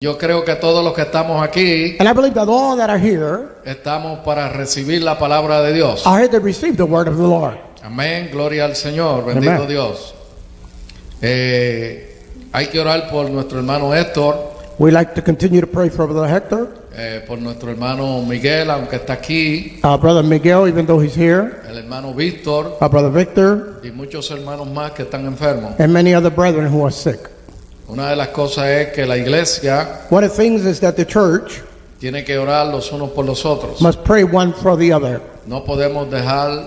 Yo creo que todos los que estamos aquí And I believe that all that are here estamos para recibir la palabra de Dios. are here to receive the word of the Lord. Amén, gloria al Señor, bendito Amén. Dios. Hay que orar por nuestro hermano Héctor, We like to continue to pray for Brother Hector, por nuestro hermano Miguel, aunque está aquí, Brother Miguel, even though he's here, el hermano Víctor Brother Victor, y muchos hermanos más que están enfermos. and many other brethren who are sick. Una de las cosas es que la iglesia One of the things is that the church tiene que orar los unos por los otros. must pray one for the other. No podemos dejar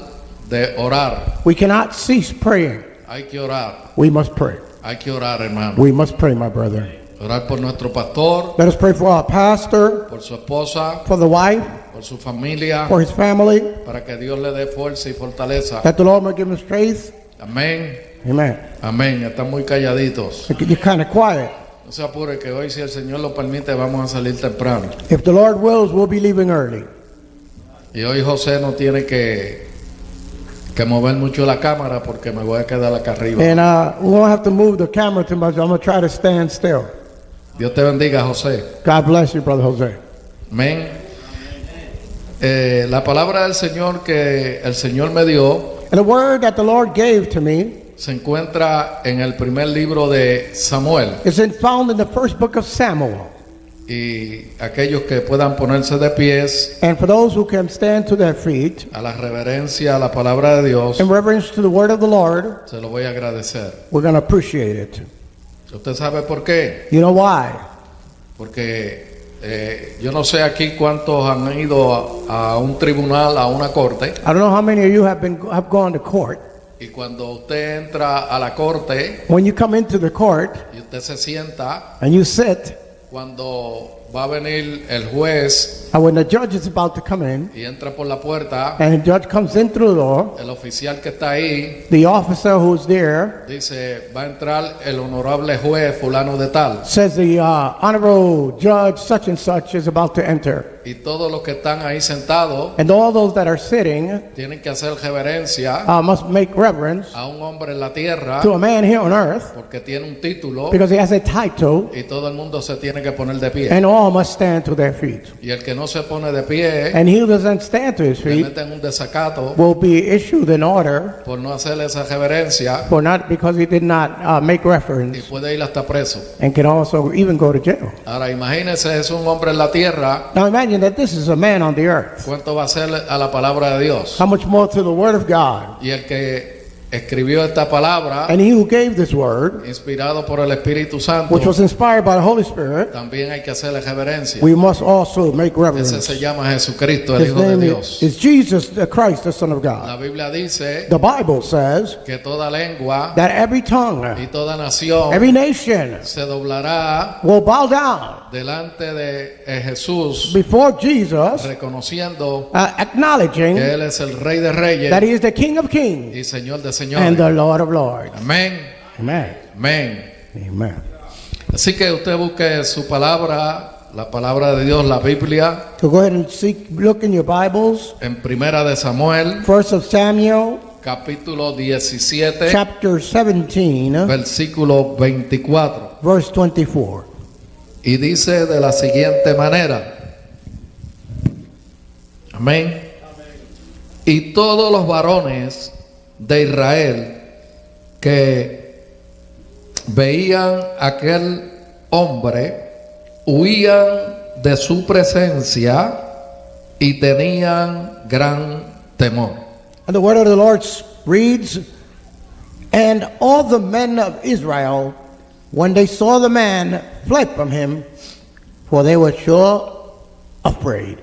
de orar. We cannot cease praying. Hay que orar. We must pray. Hay que orar, hermano. We must pray, my brother. Orar por nuestro pastor, Let us pray for our pastor, por su esposa, for the wife, por su familia, for his family, para que Dios le dé fuerza y fortaleza. that the Lord may give him strength. Amén. Amen. Amén. Están muy calladitos. You're kind of quiet. No se apure que hoy, si el Señor lo permite, vamos a salir temprano. If the Lord wills, we'll be leaving early. Y hoy José no tiene que mover mucho la cámara porque me voy a quedar acá arriba. And we won't have to move the camera too much. I'm going to try to stand still. Dios te bendiga, José. God bless you, Brother Jose. Amén. La palabra del Señor que el Señor me dio And the word that the Lord gave to me se encuentra en el primer libro de Samuel. is found in the first book of Samuel. Y aquellos que puedan ponerse de pies And for those who can stand to their feet, a la reverencia a la palabra de Dios, in reverence to the word of the Lord, se lo voy a agradecer. we're going to appreciate it. ¿Usted sabe por qué? You know why? Porque yo no sé aquí cuántos han ido a un tribunal, a una corte, I don't know how many of you have gone to court. y cuando usted entra a la corte When you come into the court y usted se sienta, and you sit, cuando va a venir el juez and when the judge is about to come in, y entra por la puerta, and the judge comes in through the door, el oficial que está ahí the officer who's there dice, va a entrar el honorable juez fulano de tal, says the honorable judge such and such is about to enter. y todos los que están ahí sentados And all those that are sitting tienen que hacer reverencia must make reverence a un hombre en la tierra to a man here on earth porque tiene un título because he has a title, y todo el mundo se tiene que poner de pie, and all must stand to their feet. y el que no se pone de pie And he who doesn't stand to his le feet meten un desacato will be issued an order por no hacer esa reverencia for not because he did not make y reference, puede ir hasta preso. and can also even go to jail. Ahora imagínese, es un hombre en la tierra, Now imagine that this is a man on the earth. ¿cuánto va a ser a la palabra de Dios? How much more to the word of God? Y el que escribió esta palabra, And he who gave this word, inspirado por el Espíritu Santo, which was inspired by the Holy Spirit, también hay que hacerle reverencia. we must also make Ese reverence. se llama Jesucristo, el His Hijo de name Dios. is Jesus the Christ, the Son of God. La Biblia dice The Bible says que toda lengua that every tongue, y toda nación every nation se doblará will bow down delante de Jesús, before Jesus, reconociendo acknowledging que Él es el Rey de Reyes that he is the King of Kings y Señor de and Señores. the Lord of Lords. Amén, Amen. amén. Amen. Así que usted busque su palabra, la palabra de Dios, la Biblia, So go ahead and look in your Bibles. en Primera de Samuel, First of Samuel, capítulo 17, chapter 17, versículo 24. verse 24. Y dice de la siguiente manera. Amén. Y todos los varones de Israel que veían aquel hombre huían de su presencia y tenían gran temor. And the word of the Lord reads, and all the men of Israel, when they saw the man, fled from him, for they were sure afraid.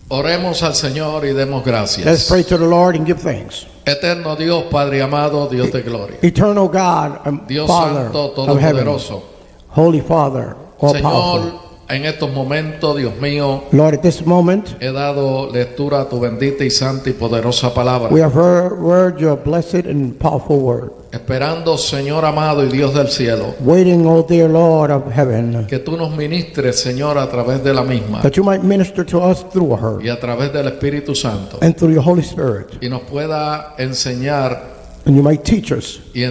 Oremos al Señor y demos Let's gracias. pray to the Lord and give thanks. Eterno Dios, Padre amado, Dios de gloria, Eternal God and Dios Father Santo, of heaven, Todopoderoso. Holy Father, all powerful. Señor, en estos momentos, Dios mío, Lord, at this moment, he dado lectura a tu bendita y santa y poderosa palabra, we have heard your blessed and powerful word. esperando, Señor amado y Dios del cielo, Waiting, O dear Lord of heaven, que tú nos ministres, Señor, a través de la misma that you might minister to us through her y a través del Espíritu Santo, and through your Holy Spirit, y nos pueda enseñar And you might teach us y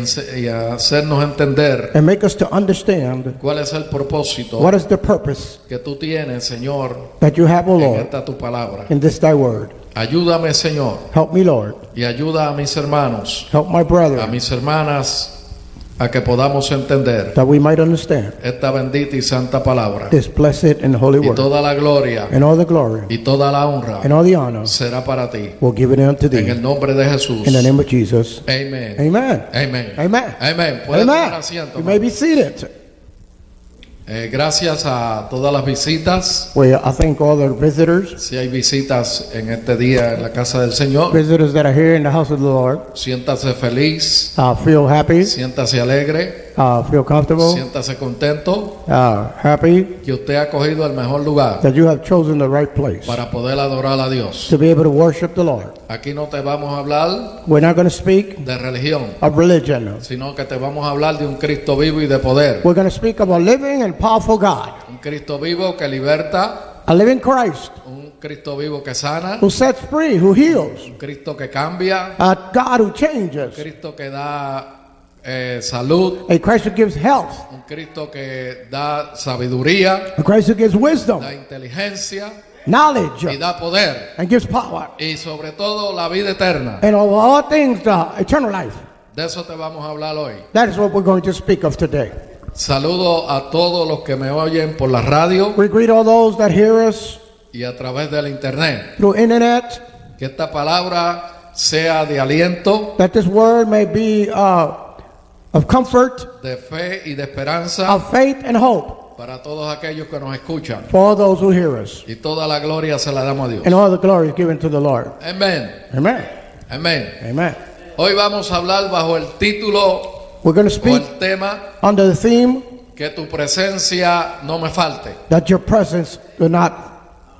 hacernos entender and make us to understand cuál es el propósito what is the purpose que tú tienes, Señor, that you have, O en Lord, esta tu palabra. in this thy word. Ayúdame, Señor, Help me, Lord. y ayuda a mis hermanos, Help my a brethren, mis hermanas, a que podamos entender that we might understand esta bendita y santa palabra. this blessed and holy Y word. toda la gloria And all the glory y toda la honra and all the honor será para ti. will give it unto En thee. el nombre de Jesús. In the name of Jesus. Amén. Amen. Amén. Amen. Amén. Pueden tomar Amen. asiento. You may be seated. Gracias a todas las visitas. I thank all the visitors, Si hay visitas en este día en la casa del Señor, visitors that are here in the house of the Lord. siéntase feliz, Feel happy, siéntase alegre, feel comfortable, siéntase contento, happy que usted ha cogido el mejor lugar that you have chosen the right place para poder adorar a Dios. to be able to worship the Lord. Aquí no te vamos a hablar We're not going to speak de religión, of religion. sino que te vamos a hablar de un Cristo vivo y de poder. We're going to speak of a living and powerful God, Un Cristo vivo que liberta, a living Christ un Cristo vivo que sana, who sets free, who heals, un Cristo que cambia, a God who un changes, Cristo que da salud, a Christ who gives health, un Cristo que da sabiduría, a Christ who gives wisdom, da inteligencia y knowledge, da poder, and gives power, y sobre todo la vida eterna. and of all things, the eternal life. De eso te vamos a hablar hoy. That is what we're going to speak of today. Saludo a todos los que me oyen por la radio We greet all those that hear us y a través del internet. through internet, Que esta palabra sea de aliento, that this word may be of comfort, de fe y de esperanza of faith and hope para todos aquellos que nos escuchan. for all those who hear us. Y toda la gloria se la damos a Dios. And all the glory is given to the Lord. Amén. Amen. Amén. Amen. Hoy vamos a hablar bajo el título We're going to o speak el tema under the theme que tu presencia no me falte. that your presence do not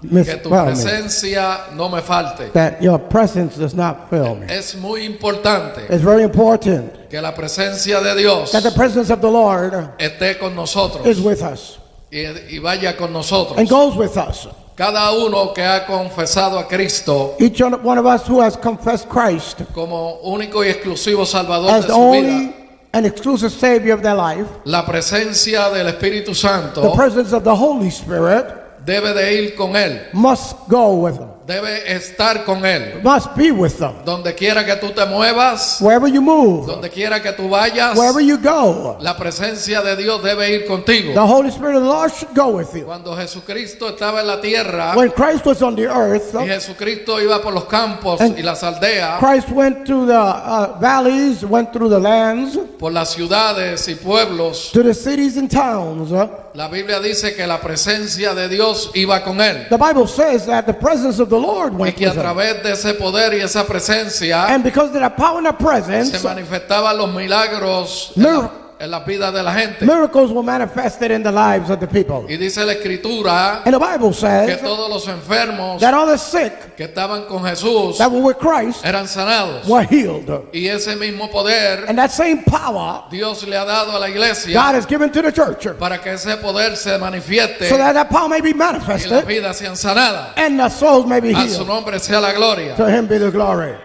Que tu fail me. presencia no me falte. That your presence does not fail me. Es muy importante It's very important que la presencia de Dios that the presence of the Lord esté con nosotros is with us y vaya con nosotros. and goes with us. Cada uno que ha confesado a Cristo Each one of us who has confessed Christ como único y exclusivo Salvador as de the su vida, only and exclusive Savior of their life, la presencia del Espíritu the Santo presence of the Holy Spirit debe de ir con él, must go with them, debe estar con él. must be with them. Donde quiera que tú te muevas, Wherever you move, donde quiera que tú vayas, wherever you go, la presencia de Dios debe ir contigo. the Holy Spirit of the Lord should go with you. Cuando Jesucristo estaba en la tierra When Christ was on the earth, y Jesucristo iba por los campos And y las aldeas, Christ went to the valleys, went through the lands, por las ciudades y pueblos, to the cities and towns. la Biblia dice que la presencia de Dios iba con él. The Bible says that the presence of the Lord Y went que a with him. través de ese poder y esa presencia And because of that power and that presence, se manifestaban los milagros en la vida de la gente. miracles were manifested in the lives of the people. Y dice la Escritura And the Bible que says todos los enfermos that all the sick que estaban con Jesús that were with Christ eran sanados. were healed. Y ese mismo poder And that same power Dios le ha dado a la iglesia God has given to the church para que ese poder se manifieste so that that power may be y las manifested vidas sean sanadas. and the souls may be A su healed. nombre sea la gloria. To him be the glory.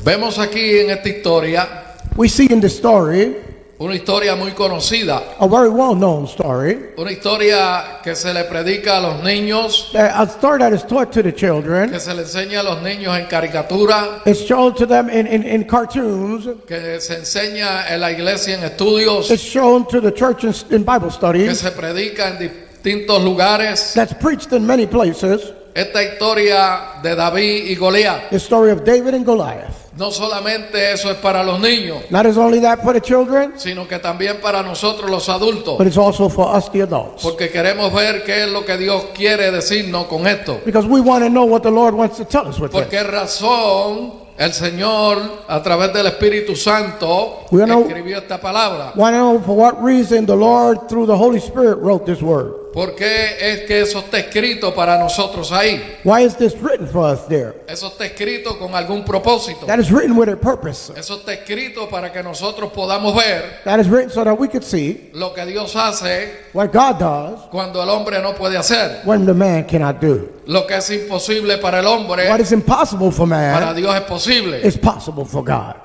Vemos aquí en esta historia We see in the story, una historia muy conocida, a very well-known story, una historia que se le predica a los niños, a story that is taught to the children. que se le enseña a los niños en caricatura, It's shown to them in cartoons. que se enseña en la iglesia en estudios, It's shown to the church in Bible que studies. se predica en distintos lugares. That's preached in many places. Esta historia de David y Goliat, The story of David and Goliath. no solamente eso es para los niños, Not as only that for the children, sino que también para nosotros los adultos, but it's also for us, the adults. porque queremos ver qué es lo que Dios quiere decirnos con esto. Because we want to know what the Lord wants to tell us with ¿Por this. qué razón el Señor, a través del Espíritu Santo, We know- escribió esta palabra? Want to know for what reason the Lord, through the Holy Spirit, wrote this word. ¿Por qué es que eso está escrito para nosotros ahí? Why is this written for us there? Eso está escrito con algún propósito. That is written with a purpose. Eso está escrito para que nosotros podamos ver That is written so that we could see lo que Dios hace what God does cuando el hombre no puede hacer. when the man cannot do. Lo que es imposible para el hombre, What is impossible for para man Dios es posible. is possible for God.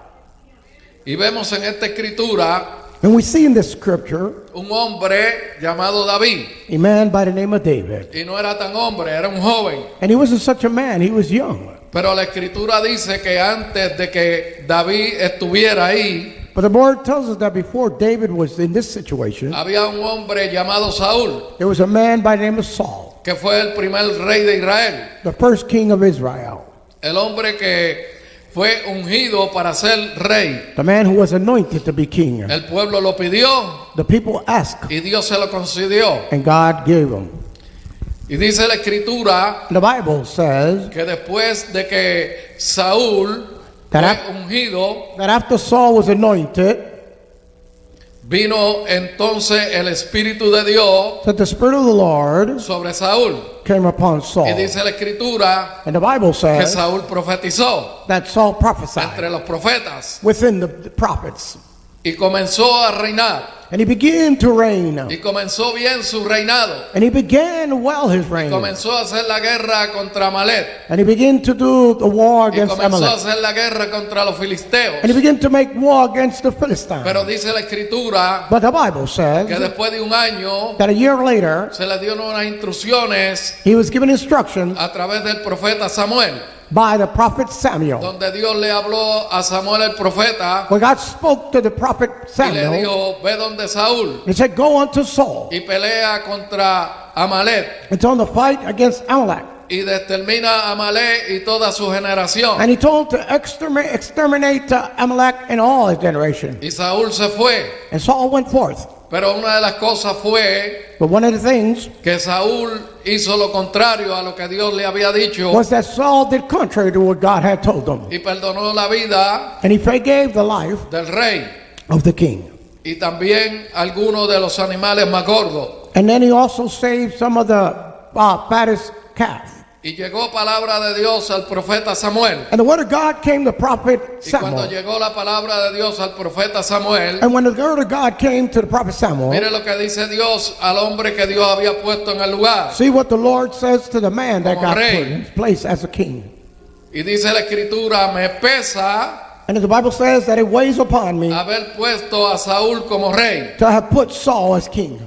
Y vemos en esta escritura And we see in this scripture un hombre llamado David. a man by the name of David. Y no era tan hombre, era un joven. And he wasn't such a man, he was young. Pero la escritura dice que antes de que David estuviera ahí, But the Lord tells us that before David was in this situation, había un hombre llamado Saúl, there was a man by the name of Saul, que fue el primer rey de Israel. the first king of Israel, El hombre que fue ungido para ser rey. the man who was anointed to be king. El pueblo lo pidió The people asked, y Dios se lo concedió. and God gave him. Y dice la escritura The Bible says que después de que Saúl fue ungido, that after Saul was anointed, vino entonces el Espíritu de Dios that the Spirit of the Lord sobre Saúl. came upon Saul. Y dice la escritura And the Bible que says Saúl profetizó that Saul entre prophesied los profetas within the prophets. y comenzó a reinar. And he began to reign. Y comenzó bien su reinado. And he began well his reign. Comenzó a hacer la guerra contra Amalek. And he began to do the war Y against comenzó a Amalek. hacer la guerra contra los filisteos. And he began to make war against the Philistines. Pero dice la escritura But the Bible says que después de un año that a year later, se le dieron unas instrucciones he was given instructions a través del profeta Samuel, by the prophet Samuel. donde Dios le habló a Samuel el profeta When God spoke to the prophet y le Samuel, dijo: ve donde Saúl he said, go unto Saul y pelea contra Amalek and tell him to fight against Amalek. y determina a Amalek y toda su generación. And he told him to exterminate Amalek and all his generation. Y Saúl se fue, And Saul went forth. pero una de las cosas fue But one of the things que Saúl hizo lo contrario a lo que Dios le había dicho was that Saul did contrary to what God had told him. y perdonó la vida And he forgave the life del rey of the king. y también algunos de los animales más gordos. And then he also saved some of the fattest calf. Y llegó palabra de Dios al profeta Samuel. And the word of God came to prophet Y cuando Samuel. llegó la palabra de Dios al profeta Samuel, And when the word of God came to the prophet Samuel, mire lo que dice Dios al hombre que Dios había puesto en el lugar. see what the Lord says to the man that Como God rey. put in his place as a king. Y dice la escritura: me pesa And the Bible says that it weighs upon me haber puesto a Saúl como rey, to have put Saul as king.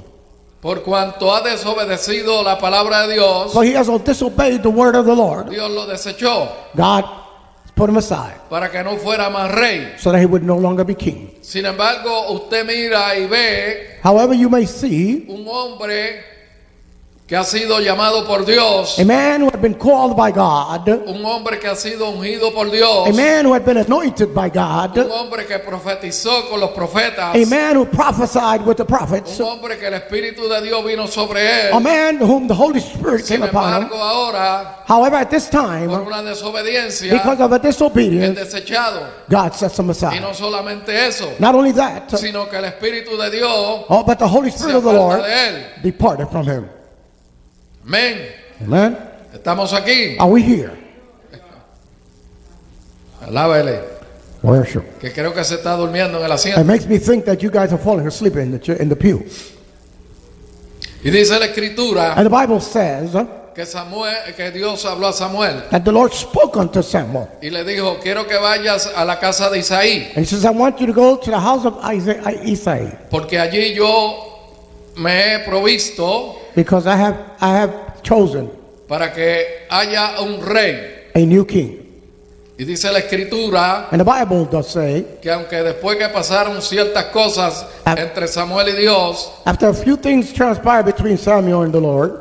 por cuanto ha desobedecido la palabra de Dios. For he has disobeyed the word of the Lord. Dios lo desechó God put him aside para que no fuera más rey. so that he would no longer be king. Sin embargo, usted mira y ve However, you may see un hombre que ha sido llamado por Dios, a man who had been called by God, un hombre que ha sido ungido por Dios, a man who had been anointed by God, un hombre que profetizó con los profetas, a man who prophesied with the prophets, un hombre que el Espíritu de Dios vino sobre a él. man whom the Holy Spirit Sin came upon him. embargo, ahora, However, at this por time, una desobediencia, because of a es disobedience, desechado. God sets him Y aside. no solamente eso, Not only that, sino que el Espíritu de Dios but the Holy se Spirit of the aparta Lord de él. departed from him. Amén. Amen. Estamos aquí. Are we here? Alábele. Worship. Que creo que se está durmiendo en el It asiento. makes me think that you guys are falling asleep in the pew. Y dice la escritura And the Bible says que Dios habló a Samuel that the Lord spoke unto Samuel. y le dijo: quiero que vayas a la casa de Isaí, And he says, I want you to go to the house of Isaiah, porque allí yo me he provisto because I have chosen para que haya un rey. a new king. Y dice la escritura And the Bible does say, que aunque después que pasaron ciertas cosas entre Samuel y Dios, after a few things transpired between Samuel and the Lord,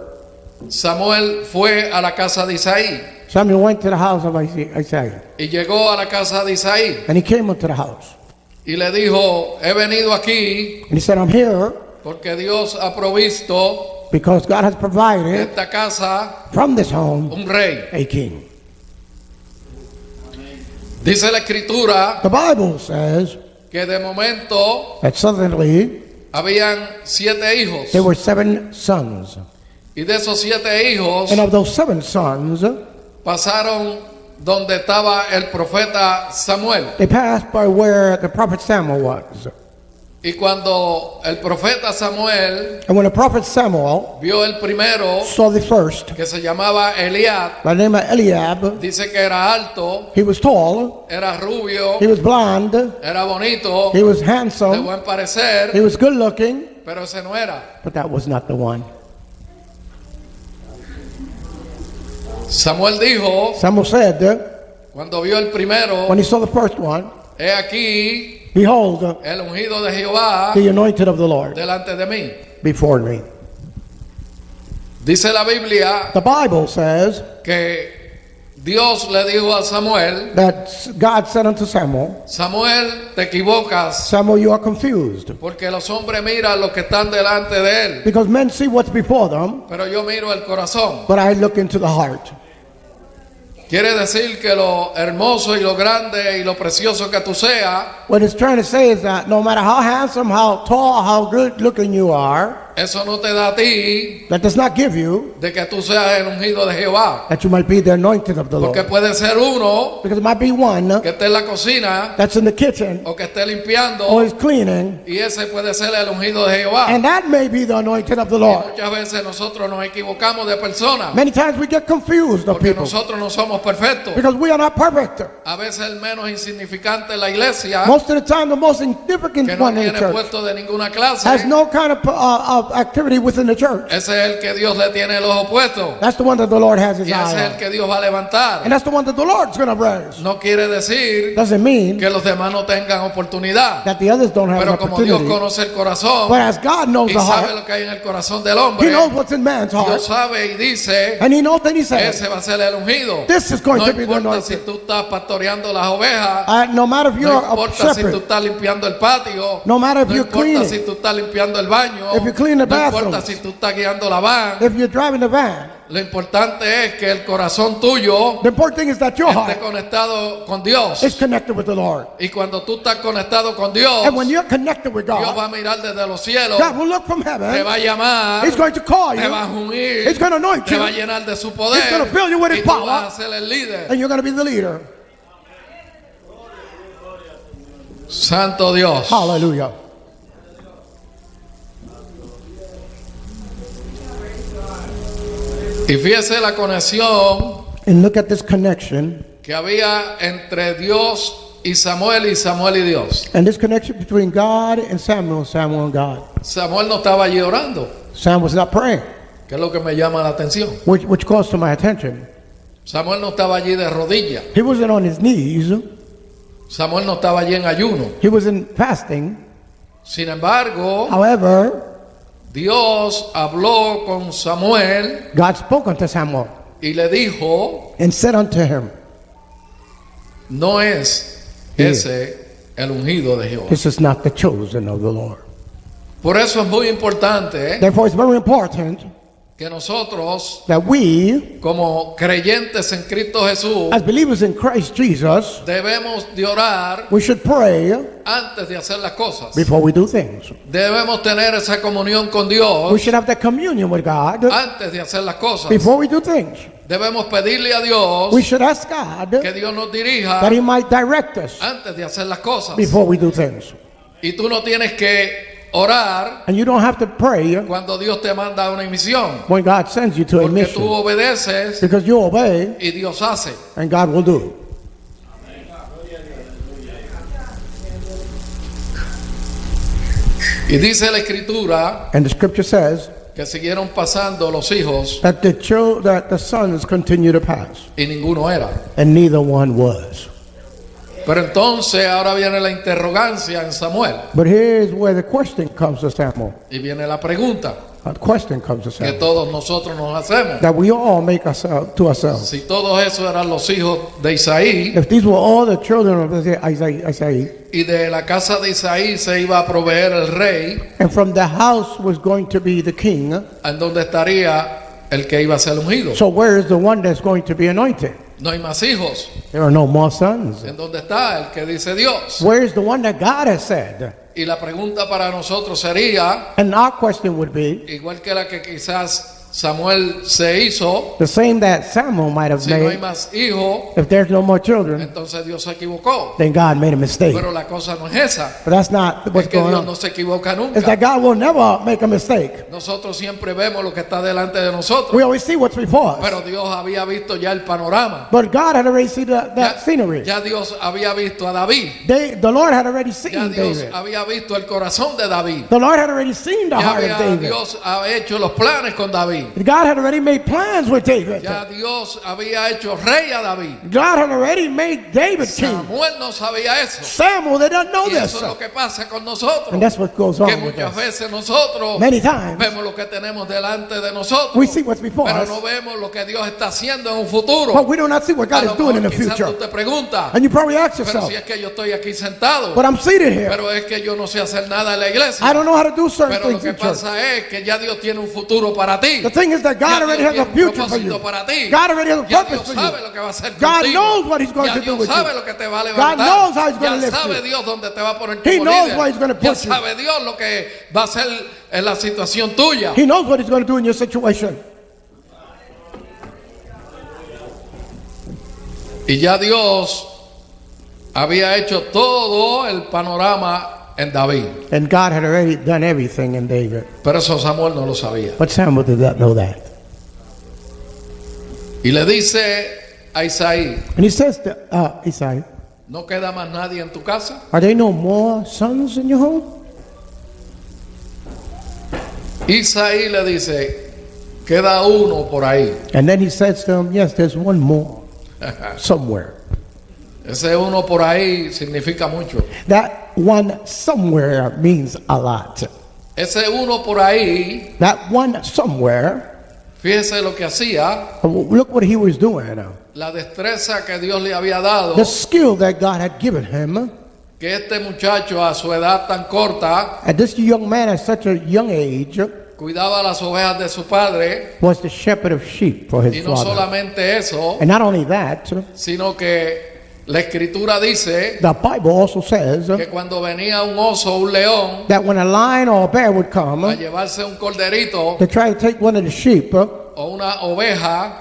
Samuel fue a la casa de Isaí Samuel went to the house of Isaiah. y llegó a la casa de Isaí And he came into the house. y le dijo: he venido aquí And he said, I'm here porque Dios ha provisto because God has provided esta casa from this home un rey. a king. Dice la escritura The Bible says que de momento that suddenly habían 7 hijos. There were 7 sons. Y de esos 7 hijos And of those 7 sons, pasaron donde estaba el profeta Samuel. they passed by where the prophet Samuel was. Y cuando el profeta Samuel And when the prophet Samuel vio el primero, saw the first, que se llamaba Eliab, by the name of Eliab, dice que era alto, he was tall, era rubio, he was blonde, era bonito, he was de handsome, buen parecer, he was good looking, pero ese no era. but that was not the one. Samuel dijo, Samuel said, cuando vio el primero, when he saw the first one, he aquí behold, el ungido de Jehová the anointed of the Lord delante de mí. before me. Dice la Biblia The Bible says que Dios le dijo a Samuel, that God said unto Samuel, Samuel, te equivocas, Samuel, you are confused, porque los hombres miran lo que están delante de él, because men see what's before them, pero yo miro el corazón. but I look into the heart. Quiere decir que lo hermoso y lo grande y lo precioso que tú seas, What it's trying to say is that no matter how handsome, how tall, how good looking you are, eso no te da a ti that does not give you de que tú seas el ungido de Jehová. that you might be the anointed of the Porque Lord. puede ser uno Because it might be one que esté en la cocina that's in the kitchen o que esté limpiando or is cleaning, y ese puede ser el ungido de Jehová. and that may be the anointed of the Y Lord. muchas veces nosotros nos equivocamos de persona Many times we get confused of porque people nosotros no somos perfectos. because we are not perfect. A veces el menos insignificante en la iglesia Most of the time, the most que insignificant no one in the tiene church puesto de ninguna clase, has no kind of activity within the church. ese es el que Dios le tiene el ojo puesto That's the one that the Lord has his y ese es eye el on. que Dios va a levantar. And that's the one that the Lord's going to raise. No quiere decir Doesn't mean que los demás no tengan oportunidad, that the others don't have an pero como Dios opportunity. conoce el corazón But as God knows y the sabe heart, lo que hay en el corazón del He hombre, knows what's in man's Dios heart. sabe y dice, And He knows that He says, ese va a ser el ungido. This is going No to be the importa si anointed. tú estás pastoreando las ovejas, No matter if no you're a importa si tú shepherd, estás limpiando el patio, no matter if no you're importa cleaning, si tú estás limpiando el baño, if you clean the no importa bathrooms, si tú estás guiando la van, if you're driving the van, lo importante es que el corazón tuyo the important thing is that your esté heart conectado con Dios. is connected with the Lord. Y cuando tú estás conectado con Dios, And when you're connected with Dios God, va a mirar desde los cielos, God will look from te heaven, va a llamar, He's going to call te va a you, ungir, He's going to anoint te va a you, llenar de su poder He's gonna fill you with His y tú power. vas a ser el líder. and you're going to be the leader. Santo Dios. Hallelujah. Y fíjese la conexión And look at this connection, que había entre Dios y Samuel y Dios. and this connection between God and Samuel, Samuel and God. Samuel no estaba allí orando, Samuel was not praying, que es lo que me llama la atención. which calls to my attention. Samuel no estaba allí de rodillas. He wasn't on his knees. Samuel no estaba allí en ayuno. He wasn't fasting. Sin embargo, However, Dios habló con Samuel God spoke unto Samuel y le dijo, and said unto him, no es ese el ungido de Jehová. This is not the chosen of the Lord. Por eso es muy importante Therefore, it's very important que nosotros, that we, como creyentes en Cristo Jesús, as believers in Christ Jesus, debemos de orar we should pray antes de hacer las cosas. before we do things. Debemos tener esa comunión con We Dios should have that communion with God antes de hacer las cosas. before we do things. Debemos pedirle a Dios We should ask God que Dios nos dirija that He might direct us antes de hacer las cosas. before we do things. Y tú no tienes que orar And you don't have to pray cuando Dios te manda una misión, when God sends you to a porque tú mission, obedeces because you obey y Dios hace. and God will do. Y dice la Escritura And the scripture says que siguieron pasando los hijos that the sons continue to pass, y ninguno era. and neither one was. Pero entonces ahora viene la interrogancia en Samuel But here's where the question comes to Samuel. y viene la pregunta A question comes to que Samuel todos nosotros nos hacemos. that we all make ourselves to ourselves. Si todos esos eran los hijos de Isaí If these were all the children of Isaiah, y de la casa de Isaí se iba a proveer el rey, and from the house was going to be the king, en donde estaría el que iba a ser ungido. so where is the one that's going to be anointed? No hay más hijos. There are no more sons. ¿En dónde está el que dice Dios? Where is the one that God has said? Y la pregunta para nosotros sería, And our question would be igual que la que quizás Samuel se hizo, the same that Samuel might have si no hay made. más hijos, If there's no more children, entonces Dios se equivocó. then God made a mistake. Pero la cosa no es esa. But that's not Es what's que going Dios on. no se equivoca It's that nunca. God will never make a mistake. Nosotros siempre vemos lo que está delante de nosotros. We always see what's before us. Pero Dios había visto ya el panorama. But God had already seen that scenery. Ya Dios había visto a David. The Lord had already Ya seen Dios David. había visto el corazón de David. The Lord had already seen the Ya heart of había David. Dios ha hecho los planes con David. God had already made plans with David. Ya Dios había hecho rey a David. God had already made David king. Samuel no sabía eso. Samuel, they don't know Y this. eso es lo que pasa con nosotros. And that's what goes Que on with muchas us. veces nosotros Many times vemos lo que tenemos delante de nosotros, we see what's before pero us, no vemos lo que Dios está haciendo en un futuro. but we do not see what A God lo is doing in the mejor quizás future. tú te preguntas, And you probably ask pero yourself, si es que yo estoy aquí sentado, but I'm seated here. pero es que yo no sé hacer nada en la iglesia. I don't know how to do certain Pero lo things que in church. pasa es que ya Dios tiene un futuro para ti. The thing is that God Ya already Dios has a tiene un future for propósito you. para ti. God already has a Ya purpose Dios for sabe you. lo que va a hacer God contigo. knows what He's going Ya to do Dios with sabe you. lo que te va a God levantar. knows how He's going to Ya lift sabe you. Dios dónde te va a poner He como knows líder. where He's gonna Ya put you. sabe Dios lo que va a hacer en la situación tuya. He knows what He's going to do in your situation. Y ya Dios había hecho todo el panorama en David. And God had already done everything in David. Pero eso Samuel no lo sabía. But Samuel did not know that. Y le dice a Isaí, And he says to Isaiah, ¿no queda más nadie en tu casa? are there no more sons in your home? Isaí le dice, queda uno por ahí. And then he says to him, yes, there's one more somewhere. Ese uno por ahí significa mucho. That one somewhere means a lot. Ese uno por ahí, That one somewhere, fíjese lo que hacía, look what he was doing. la destreza que Dios le había dado, The skill that God had given him. que este muchacho a su edad tan corta And this young man at such a young age cuidaba las ovejas de su padre. was the shepherd of sheep for Y his no father. solamente eso, And not only that, sino que la escritura dice the Bible also says que cuando venía un oso o un león that when a lion or a bear would a come llevarse un corderito to try to take one of the sheep, o una oveja,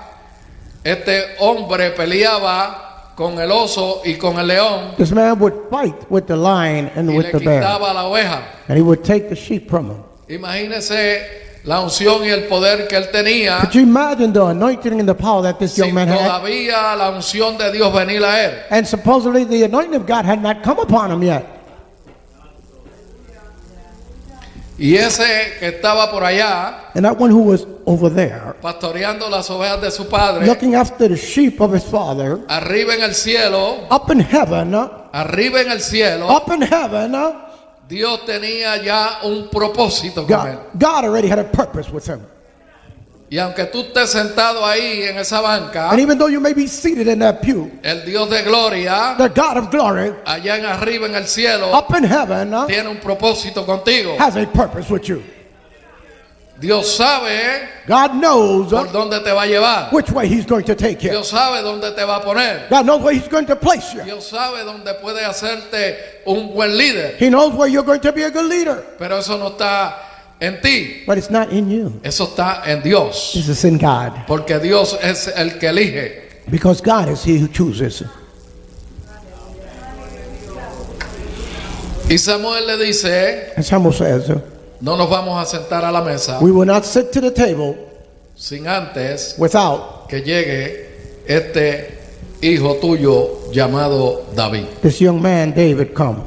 este hombre peleaba con el oso y con el león this man would fight with the lion and y with le the bear. quitaba la oveja. And he would take the sheep from him. Imagínese la unción y el poder que él tenía Could you imagine the anointing and the power that this young sin man had? todavía la unción de Dios venir a él. And supposedly the anointing of God had not come upon him yet. Y ese que estaba por allá And that one who was over there, pastoreando las ovejas de su padre, looking after the sheep of his father, arriba en el cielo, up in heaven, arriba en el cielo, Dios tenía ya un propósito con él. God already had a purpose with him. Y aunque tú estés sentado ahí en esa banca, And even though you may be seated in that pew, el Dios de gloria, the God of glory, allá en arriba en el cielo, up in heaven, tiene un propósito contigo. has a purpose with you. Dios sabe God knows por dónde te va a llevar. which way he's going to take you. Dios sabe dónde te va a poner. God knows where he's going to place you. Dios sabe dónde puede hacerte un buen líder. He knows where you're going to be a good leader. Pero eso no está en ti. But it's not in you. Eso está en Dios. This is in God. Porque Dios es el que elige. Because God is he who chooses. Y Samuel le dice, And Samuel says, no nos vamos a sentar a la mesa we will not sit to the table sin antes without que llegue este hijo tuyo llamado David. this young man David come.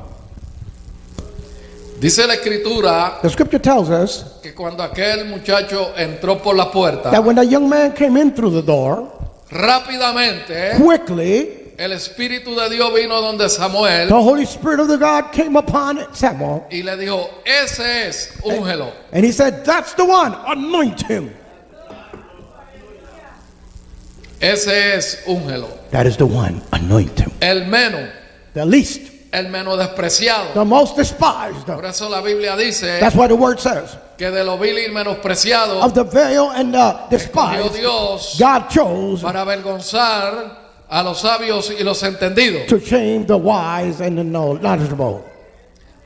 Dice la escritura The scripture tells us que cuando aquel muchacho entró por la puerta, that when the young man came in through the door, rápidamente quickly el Espíritu de Dios vino donde Samuel the Holy Spirit of the God came upon Samuel. y le dijo, ese es, úngelo. And he said, that's the one, anoint him. Ese es, úngelo. That is the one, anoint him. El menos, The least, el menos despreciado. the most despised. Por eso la Biblia dice That's what the word says. que de lo vil y menospreciado Of the veil and the escogió despised, Dios God chose para avergonzar a los sabios y los entendidos. to shame the wise and the knowledgeable.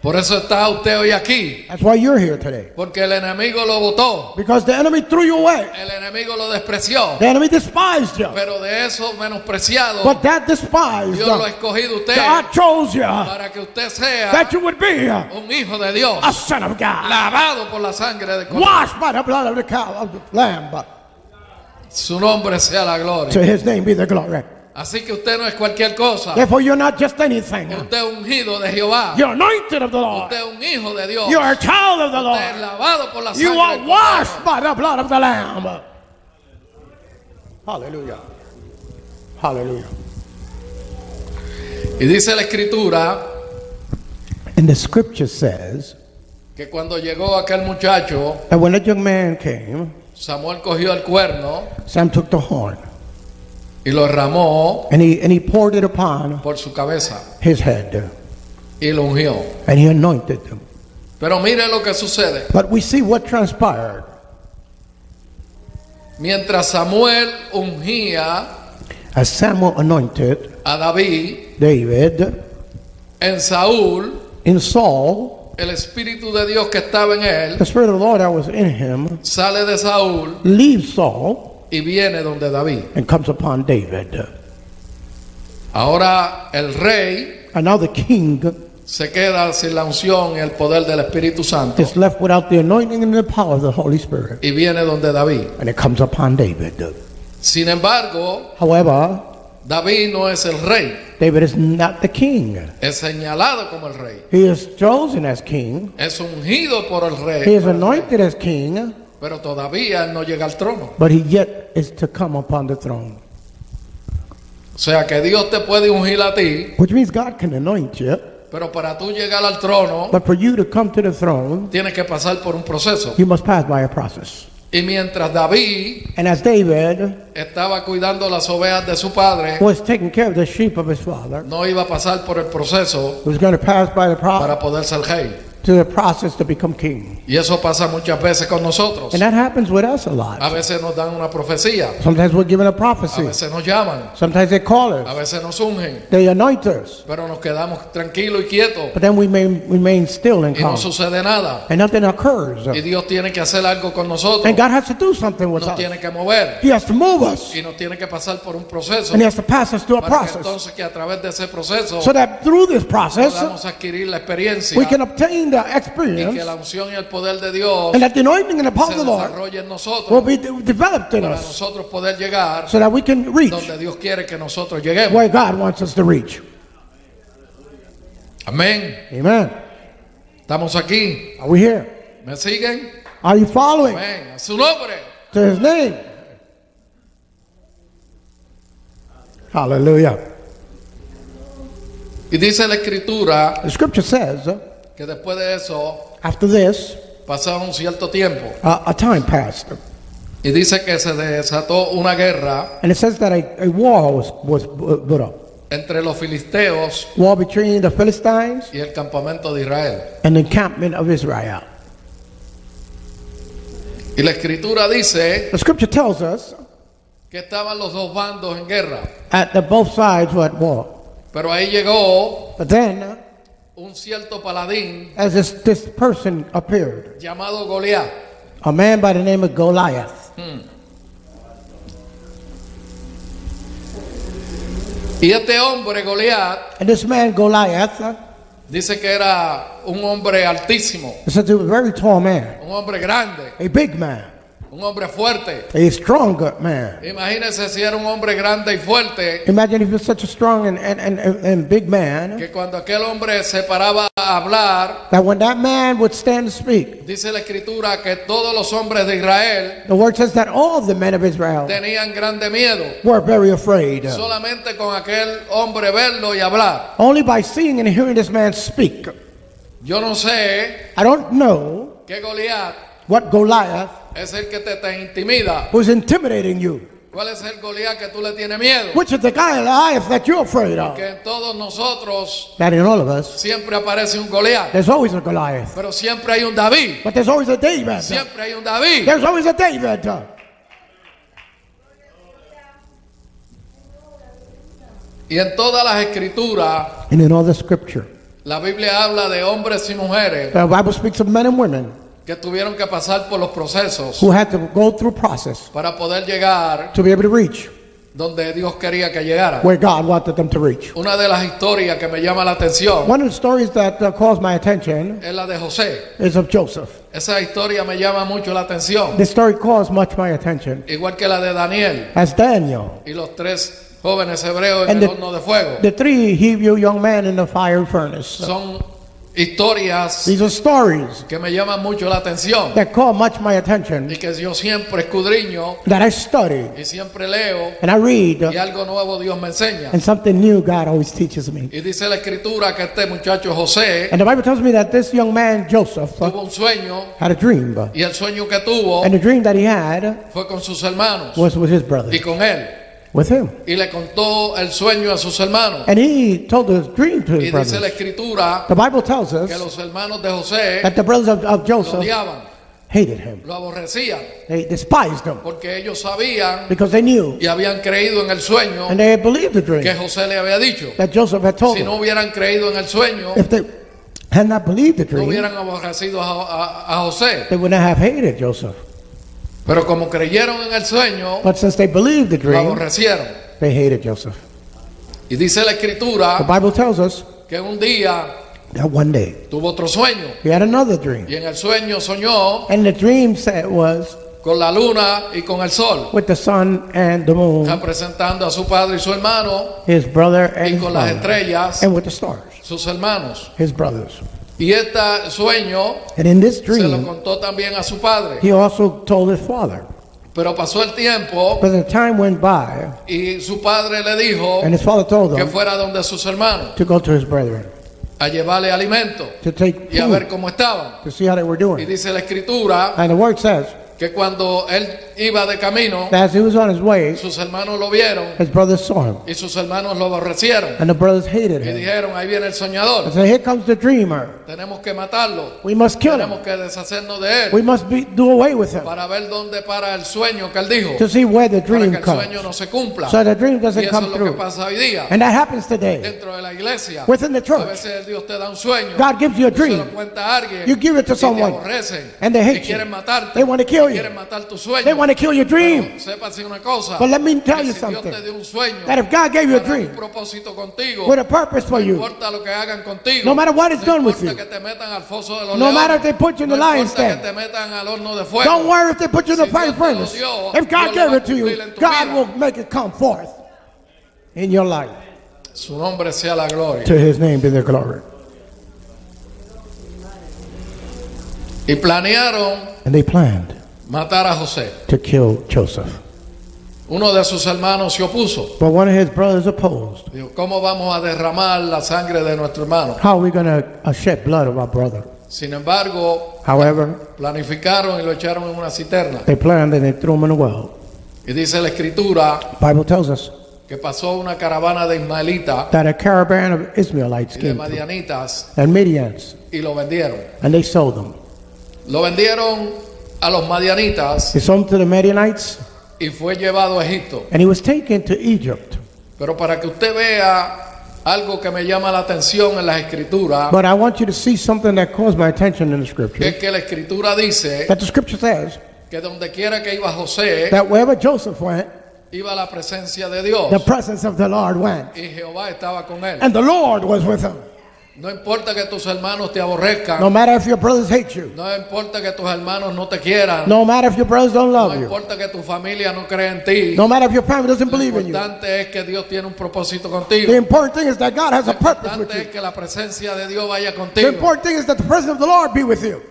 Por eso está usted hoy aquí, That's why you're here today. porque el enemigo lo votó, Because the enemy threw you away. el enemigo lo despreció, The enemy despised you. pero de eso menospreciado, But that despised, Dios lo ha escogido a usted God chose you para que usted sea that you would be un hijo de Dios, a son of God, lavado por la sangre de Cristo. washed by the blood of the cow, of the lamb. Su nombre sea la To gloria. his name be the glory. Así que usted no es cualquier cosa. Therefore, you're not just anything. Usted es ungido de Jehová. You're anointed of the Lord. Usted es un hijo de Dios. You're a child of the Usted es Lord. lavado por la You sangre are del washed Cordero. by the blood of the lamb. Hallelujah. Hallelujah. Y dice la escritura And the scripture says que cuando llegó aquel muchacho, that when that young man came, Samuel cogió el cuerno Sam took the horn y lo derramó and he poured it upon por su cabeza his head y lo ungió. and he anointed him. Pero mire lo que sucede. But we see what transpired. Mientras Samuel ungía As Samuel anointed a David, David, en Saúl, in Saul, el Espíritu de Dios que estaba en él the Spirit of the Lord that was in him sale de Saúl leaves Saul y viene donde David. and comes upon David. Ahora el rey And now the king se queda sin la unción y el poder del Espíritu Santo is left without the anointing and the power of the Holy Spirit. y viene donde David. And it comes upon David. Sin embargo, However, David no es el rey, David is not the king. es señalado como el rey, He is chosen as king. es ungido por el He rey, is anointed as king, pero todavía él no llega al trono. but he yet is to come upon the throne. O sea que Dios te puede ungir a ti, Which means God can anoint you, pero para tú llegar al trono but for you to come to the throne, tienes que pasar por un proceso. you must pass by a process. Y mientras David And as David estaba cuidando las ovejas de su padre, was taking care of the sheep of his father, no iba a pasar por el proceso he was going to pass by the para poder ser rey. to the process to become king. Y eso pasa muchas veces con nosotros. And that happens with us a lot. A veces nos dan una profecía, Sometimes we're given a a prophecy. veces nos llaman, Sometimes they call a us. veces nos ungen, They anoint us. pero nos quedamos tranquilos y quietos But then we remain still and y no calm. sucede nada. And nothing occurs. Y Dios tiene que hacer algo con nosotros, And God has to do something with nos us. tiene que mover He has to move us. y nos tiene que pasar por un proceso And he has to pass us through a para que process. entonces que a través de ese proceso So that through this process, podamos adquirir la experiencia we can obtain the y que experience. la unción y el poder de Dios And that the anointing and the power se of the Lord desarrolle en will nosotros be developed in para us. nosotros poder llegar So that we can reach donde Dios quiere que nosotros lleguemos. where God wants us to reach. Amén. Amen. Estamos aquí. Are we here? ¿Me siguen? Are you following? Amén. A su nombre. To his name. Hallelujah. Y dice la escritura The scripture says, que después de eso after this, pasó un cierto tiempo a time passed. y dice que se desató una guerra And it says that a war was put up. entre los filisteos War between the Philistines y el campamento de Israel. and the encampment of Israel. Y la escritura dice The scripture tells us que estaban los dos bandos en guerra, that both sides were at war. pero ahí llegó But then, un cierto paladín as this person appeared, llamado Goliat. a man by the name of Goliath. Y este hombre Goliat And this man Goliath, dice que era un hombre altísimo, it says he was a very tall man, un hombre grande, a big man, un hombre fuerte. a strong man. Imagínense si era un hombre grande y fuerte, Imagine if you're such a strong and big man, que cuando aquel hombre se paraba a hablar, that when that man would stand to speak, dice la escritura que todos los hombres de Israel the word says that all the men of Israel tenían grande miedo, were very afraid. solamente con aquel hombre verlo y hablar. Only by seeing and hearing this man speak. Yo no sé I don't know qué Goliat what Goliath es el que te intimida. was intimidating you. ¿Cuál es el Goliat que tú le tienes miedo? Which is the Goliath that you're afraid of. Que en todos nosotros That in all of us, siempre aparece un Goliat, there's always a Goliath. pero siempre hay un David. But there's always a David. Siempre hay un David. There's always a David. Y en todas las escrituras, and in all the scripture, la Biblia habla de hombres y mujeres the Bible speaks of men and women que tuvieron que pasar por los procesos who had to go through process para poder llegar to be able to reach donde Dios quería que llegara. where God wanted them to reach. Una de las historias que me llama la atención One of the stories that calls my attention es la de José. is of Joseph. Esa historia me llama mucho la atención, This story calls much my attention, igual que la de Daniel as Daniel, y los 3 jóvenes hebreos en And el horno de fuego. the 3 Hebrew young men in the fire furnace. Son historias These are stories que me llaman mucho la atención that call much my y attention, que yo siempre escudriño that I study y siempre leo and I read, y algo nuevo Dios me enseña. and something new God always teaches me. Y dice la escritura que este muchacho José And the Bible tells me that this young man, Joseph, tuvo un sueño had a dream. y el sueño que tuvo And the dream that he had fue con sus hermanos was with his y brother, con él. with him. Y le contó el sueño a sus hermanos. And he told his dream to Y his dice la brothers. escritura The Bible tells que us los hermanos de José that the brothers of lo Joseph odiaban, hated him. lo aborrecían, They despised him porque ellos sabían because they knew y habían creído en el sueño and they had believed the que dream José le había dicho. that Joseph had told Si no them. hubieran creído en el sueño, If they had not believed the no dream, hubieran aborrecido a José. they wouldn't have hated Joseph. Pero como creyeron en el sueño, But since they believed the lo dream, aborrecieron. they hated Joseph. Y dice la The escritura Bible tells us que un día that one day tuvo otro sueño he had another dream. y en el sueño soñó And the dream said was con la luna y con el sol, with the sun and the moon, representando a su padre y su hermano, his brother and y his con las father, estrellas, and with the stars, sus hermanos. his brothers. Y este sueño And in this se lo dream, contó también a su padre. he also told his father. Pero pasó el tiempo But the time went by, y su padre le dijo and his father told que him fuera donde sus hermanos to go to his brethren, a llevarle alimento to take y a ver food, cómo estaban. to see how they were Y doing. dice la escritura And the word says que cuando él iba de camino, that as he was on his way, sus hermanos lo vieron his brothers saw him, y sus hermanos lo aborrecieron and the brothers hated y him. dijeron, ahí viene el And soñador, so here comes the dreamer. tenemos que matarlo, We must kill tenemos him. que deshacernos de We él must do away with him para ver dónde para el sueño que él dijo, to see where the para dream que el comes. sueño no se cumpla. So the dream Y doesn't eso es come lo que through. pasa hoy día And that happens today. dentro de la iglesia. Within the A church, veces Dios te da un sueño, God gives you a tú se lo dream. cuentas a alguien You give it to y te someone, aborrecen and they y hate you. quieren matarte, They want to kill y you. quieren matar tu sueño. They want to kill your dream. Pero sepa así una cosa, But let me tell que you si Dios something, te dio un sueño that if God gave you a para un dream propósito contigo, with a purpose for no you, importa lo que hagan contigo, no matter what is no done with importa you, que te metan al foso de los no leones, matter if they put you in the no lion's importa den, que te metan al horno de fuego, don't worry if they put you in the Si fire Dios te lo furnace. dio, If God Dios lo gave va a it to you, cumplir en tu God vida. will make it come forth in your life. su nombre sea la gloria. To his name be the glory. Y planearon And they planned matar a José. to kill Joseph. Uno de sus hermanos se opuso. But one of his brothers opposed. Dijo, ¿cómo vamos a derramar la sangre de nuestro hermano? How are we going to shed blood of our brother? Sin embargo, However, planificaron y lo echaron en una cisterna. they planned and they threw him in a well. Y dice la escritura Bible tells us que pasó una caravana de ismaelitas that a caravan of Israelites y de came through, madianitas and Midianites, y lo vendieron. and they sold them. Lo vendieron a los madianitas They sold him to the Midianites, y fue llevado a Egipto. and he was taken to Egypt. Pero para que usted vea algo que me llama la atención en las escrituras, But I want you to see something that calls my attention in the scripture. es que la escritura dice That the scripture says que donde quiera que iba José, that wherever Joseph went, iba la presencia de Dios the presence of the Lord went, y Jehová estaba con él. and the Lord was with him. No importa que tus hermanos te aborrezcan, No matter if your brothers hate you, no importa que tus hermanos no te quieran, no matter if your brothers don't no love you, importa que tu familia no cree en ti. no matter if your family doesn't Lo believe in you. importante es que Dios tiene un propósito The contigo. important thing is that God has Lo a purpose with importante es you. que la presencia de Dios vaya The contigo. important thing is that the presence of the Lord be with you.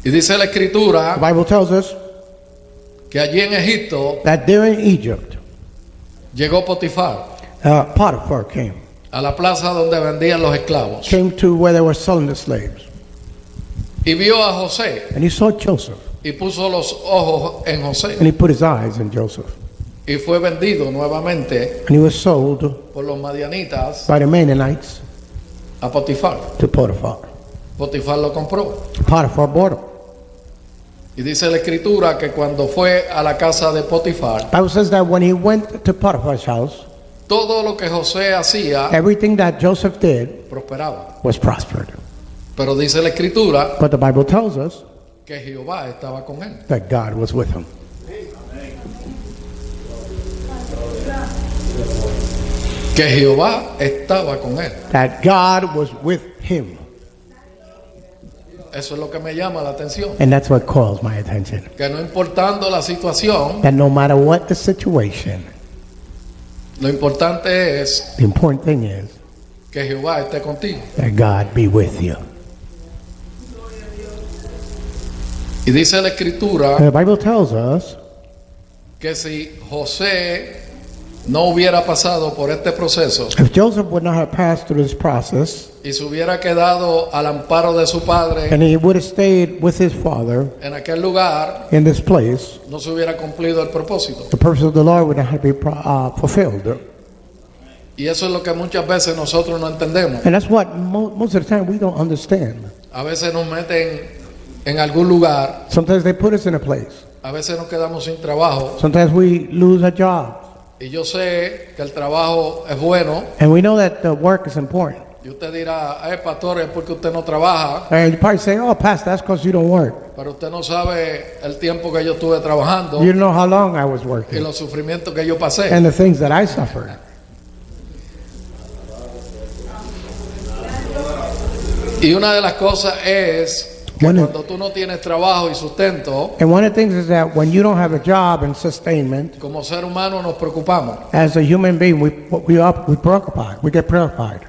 Y dice la The escritura Bible tells us que allí en Egipto that there in Egypt, llegó Potifar Potiphar came a la plaza donde vendían los esclavos to where they were selling the slaves. y vio a José And he saw Joseph, y puso los ojos en José and he put his eyes in Joseph. y fue vendido nuevamente And he was sold por los madianitas by the Mennonites a Potifar. to Potiphar. Potifar lo compró. Potiphar bought him. Y dice la escritura que cuando fue a la casa de Potifar, Bible says that when he went to Potiphar's house, todo lo que José hacía everything that Joseph did prosperaba. was prospered. Pero dice la escritura But the Bible tells us que Jehová estaba con él. that God was with him. Que Jehová estaba con él. That God was with him. Eso es lo que me llama la atención. And that's what calls my attention. Que no importando la situación, That no matter what the situation, lo importante es the important thing is que Jehová esté contigo. that God be with you. Y dice la escritura And the Bible tells us que si José no hubiera pasado por este proceso if Joseph would not have passed through this process y se hubiera quedado al amparo de su padre and he would have stayed with his father en aquel lugar, in this place, no se hubiera cumplido el propósito. the purpose of the Lord would not have been fulfilled. Y eso es lo que muchas veces nosotros no entendemos. And that's what most of the time we don't understand. A veces nos meten en algún lugar, Sometimes they put us in a place. a veces nos quedamos sin trabajo. Sometimes we lose a job. Y yo sé que el trabajo es bueno. And we know that the work is important. Y usted dirá, pastor, es porque usted no trabaja. And you probably say, oh, Pastor, that's because you don't work. Pero usted no sabe el tiempo que yo estuve trabajando You don't know how long I was y working los sufrimientos que yo pasé. and the things that I suffered. Y una de las cosas es que Bueno. cuando tú no tienes trabajo y sustento, And one of the things is that when you don't have a job and sustainment, como ser humano nos preocupamos. as a human being, we preoccupied. We get preoccupied.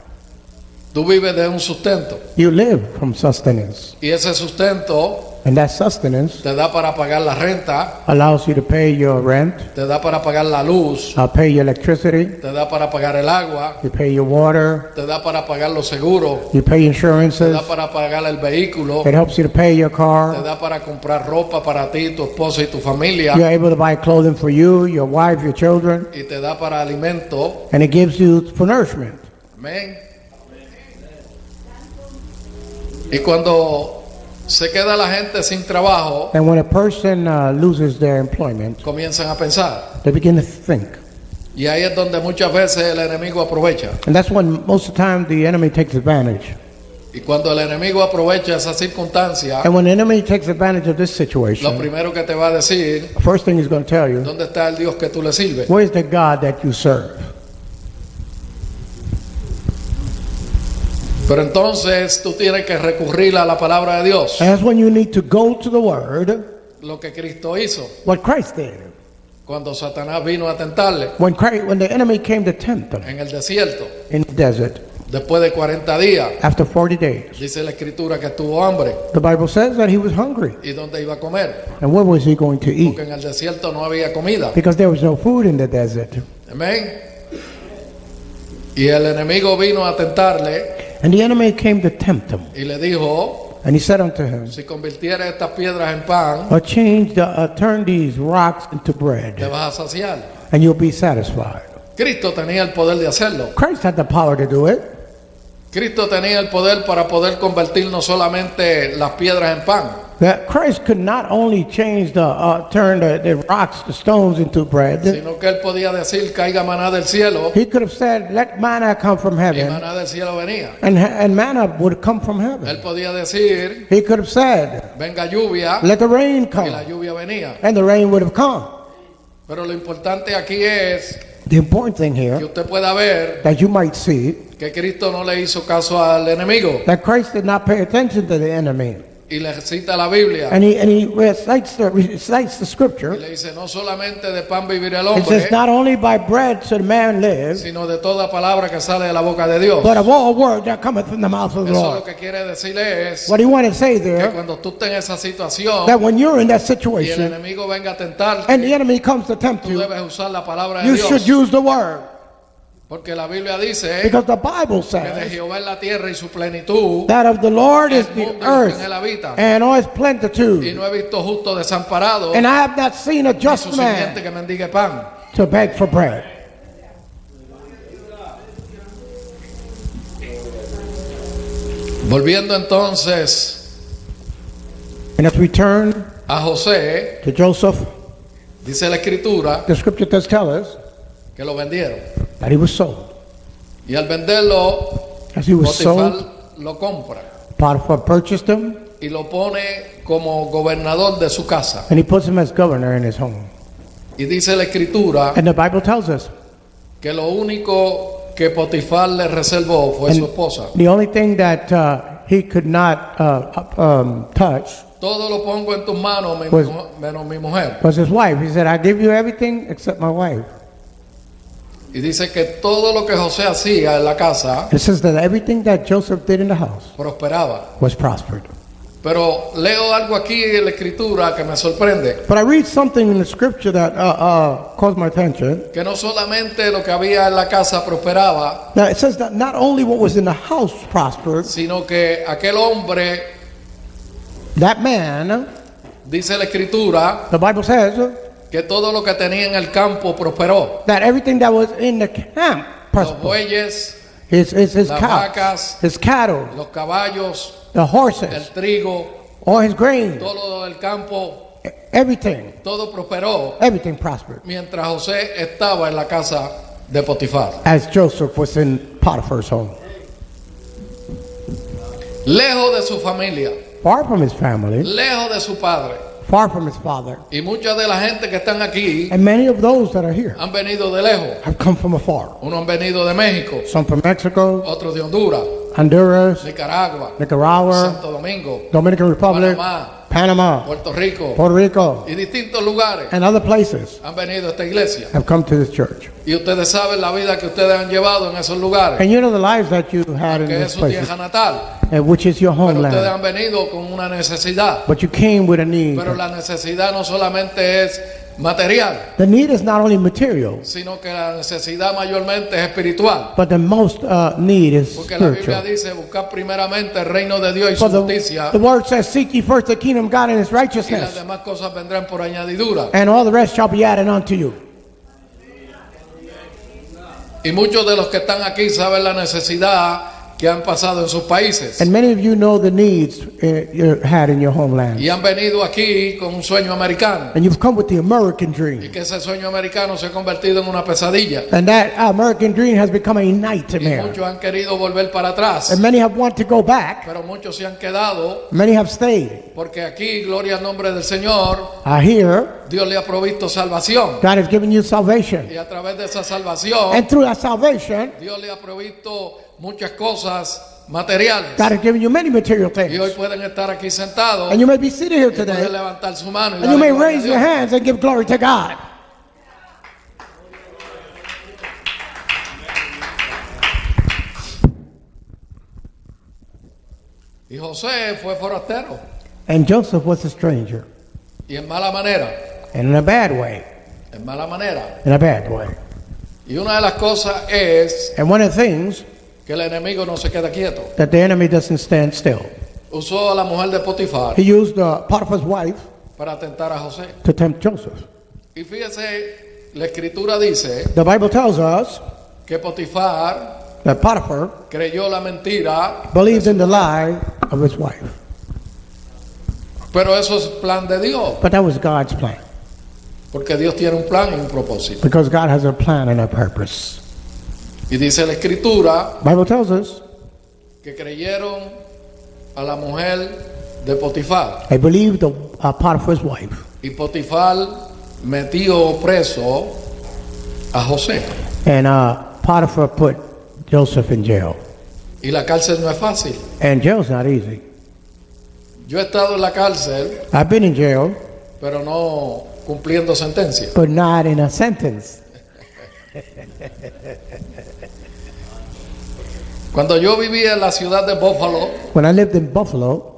Tú vives de un sustento You live from sustenance. y ese sustento And that sustenance te da para pagar la renta, allows you to pay your rent, te da para pagar la luz, pay your electricity, te da para pagar el agua, you pay your water, te da para pagar los seguros, you pay te insurances, da para pagar el vehículo, it helps you to pay your te car. da para comprar ropa para ti, tu esposa y tu familia, You're able to buy clothing for you, your wife, your children, y te da para alimento. and it gives you for nourishment. Amén. Y cuando se queda la gente sin trabajo, And when a person loses their employment, comienzan a pensar. they begin to think. Y ahí es donde muchas veces el enemigo aprovecha. And that's when most of the time the enemy takes advantage. Y cuando el enemigo aprovecha esa circunstancia, And when the enemy takes advantage of this lo situation, primero que te va a decir, the first thing he's going to tell you, ¿dónde está el Dios que tú le sirves? where's the God that you serve? Pero entonces tú tienes que recurrir a la palabra de Dios, And that's when you need to go to the Word, lo que Cristo hizo what Christ did. cuando Satanás vino a tentarle When the enemy came to tempt him en el desierto. in the desert, Después de 40 días, after 40 days, dice la escritura que tuvo hambre. the Bible says that he was hungry. ¿Y dónde iba a comer? And where was he going to eat? Porque en el desierto no había comida. Because there was no food in the desert. Amén. Y el enemigo vino a tentarle And the enemy came to tempt him. y le dijo, And he said unto him, si convirtieras estas piedras en pan, turn these rocks into bread, te vas a saciar. and you'll be satisfied. Cristo tenía el poder de hacerlo. Christ had the power to do it. Cristo tenía el poder para poder convertir no solamente las piedras en pan, That Christ could not only turn the rocks, the stones into bread. sino que él podía decir, caiga maná del cielo, He could have said, let manna come from y heaven, maná del cielo venía. and manna would come from Él heaven. podía decir, He could have said, venga lluvia, let the rain y la come, lluvia venía. and the rain would have come. Pero lo importante aquí es The important thing que here, usted pueda ver that you might see, que Cristo no le hizo caso al enemigo. that Christ did not pay attention to the enemy. Y le cita la Biblia. And he recites the Y scripture. le dice, no solamente de pan vivirá el It hombre, says, not only by bread should man live, sino de toda palabra que sale de la boca de Dios. but of all word that cometh from the mouth of the Eso lo Lord. que quiere decirle es What he wanted to say que there, cuando tú estés en esa situación that when you're in that y el situation, enemigo venga a tentarte, and the enemy comes to tempt tú you, debes usar la palabra de you should Dios. use the word. Porque la Biblia dice Because the Bible que de says Jehová es la tierra y su plenitud, that of the Lord is el the mundo y lo que en él earth habita. and all its Y plenitude. no he visto justo desamparado, And I have not seen a ni just su simiente man que mendigue pan. to beg for bread. Volviendo entonces And as we turn a José, to Joseph, dice la escritura, the scripture does tell us que lo vendieron. that he was sold. Y al venderlo, As he was Potifar sold, lo compra Potiphar purchased him, y lo pone como gobernador de su casa. and he puts him as governor in his home. Y dice la escritura And the Bible tells us que lo único que Potifar le reservó fue su esposa. the only thing that he could not touch Todo lo pongo en tus manos Pues- menos mi mujer. was his wife. He said, I give you everything except my wife. Y dice que todo lo que José hacía en la casa It says that everything that Joseph did in the house prosperaba. was prospered. Pero leo algo aquí en la escritura que me sorprende. But I read something in the scripture that caused my attention. Que no solamente lo que había en la casa prosperaba, Now it says that not only what was in the house prospered, sino que aquel hombre, that man, dice la escritura, the Bible says, que todo lo que tenía en el campo prosperó. that everything that was in the camp Los prospered. bueyes, His las cows, vacas, his cattle, los caballos, the el horses, trigo, all his grain, todo el campo, everything, todo prosperó everything prospered. mientras José estaba en la casa de Potifar. As Joseph was in Potiphar's home. Lejos de su familia, Far from his family, lejos de su padre. far from his father. Y mucha de la gente que están aquí And many of those that are here han venido de lejos. have come from afar. Unos han venido de México, Some from Mexico, otros de Honduras, Honduras, Nicaragua, Nicaragua, Santo Domingo, Dominican Republic, Panamá, Panama, Puerto Rico Puerto Rico, y distintos lugares and other places han venido a esta iglesia. have come to this church. Y ustedes saben la vida que ustedes han llevado en esos lugares, And you know the lives that you had in que this es su place, tierra natal. which is your Pero ustedes homeland. han venido con una necesidad. But you came with a need. Pero la necesidad no solamente es material, The need is not only material, sino que la necesidad mayormente es espiritual. but the most need is Porque la Biblia spiritual. dice buscar primeramente el reino de Dios y For su justicia, the word says, seek ye first the kingdom of God and his y las righteousness, demás cosas vendrán por añadidura. and all the rest shall be added unto you. Y muchos de los que están aquí saben la necesidad que han pasado en sus países. And many of you know the needs you had in your homeland. Y han venido aquí con un sueño americano. And you've come with the American Y dream. que ese sueño americano se ha convertido en una pesadilla. And that American dream has become a Y nightmare. muchos han querido volver para atrás. And many have wanted to go back. Pero muchos se han quedado Many have stayed. porque aquí, gloria al nombre del Señor, Here, Dios le ha provisto salvación. God has given you salvation. Y a través de esa salvación, And through that salvation, Dios le ha provisto muchas cosas materiales. God has given you many material Y hoy things. pueden estar aquí sentados And you may be sitting here y pueden today, levantar su mano y and you may darle gloria a raise your Dios. hands and give glory to God. Y José fue forastero And Joseph was a stranger. y en mala manera, And in a bad way. en mala manera. In a bad way. Y una de las cosas es And one of the things que el enemigo no se queda quieto. that the enemy doesn't stand still. Usó a la mujer de Potifar He used Potiphar's wife para tentar a José. to tempt Joseph. Y fíjese, la escritura dice The Bible tells us que Potifar that Potiphar creyó la mentira, believed in the lie of his wife. pero eso es plan de Dios, But that was God's plan. porque Dios tiene un plan y un propósito. Because God has a plan and a purpose. Y dice la escritura The Bible tells us que creyeron a la mujer de Potifar. they believed Potiphar's wife. Y Potifar metió preso a José. And Potiphar put Joseph in jail. Y la cárcel no es fácil. And jail's not easy. Yo he estado en la cárcel, I've been in jail, pero no cumpliendo sentencia. but not in a sentence. Cuando yo vivía en la ciudad de Buffalo, When I lived in Buffalo,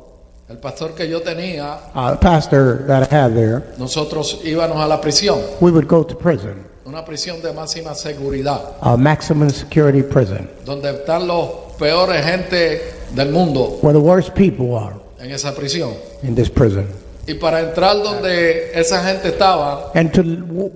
el pastor que yo tenía, the pastor that I had there, nosotros íbamos a la prisión, we would go to prison, una prisión de máxima seguridad, a maximum security prison, donde están los peores gente del mundo where the worst people are en esa prisión. in this prison. Y para entrar donde esa gente estaba, And to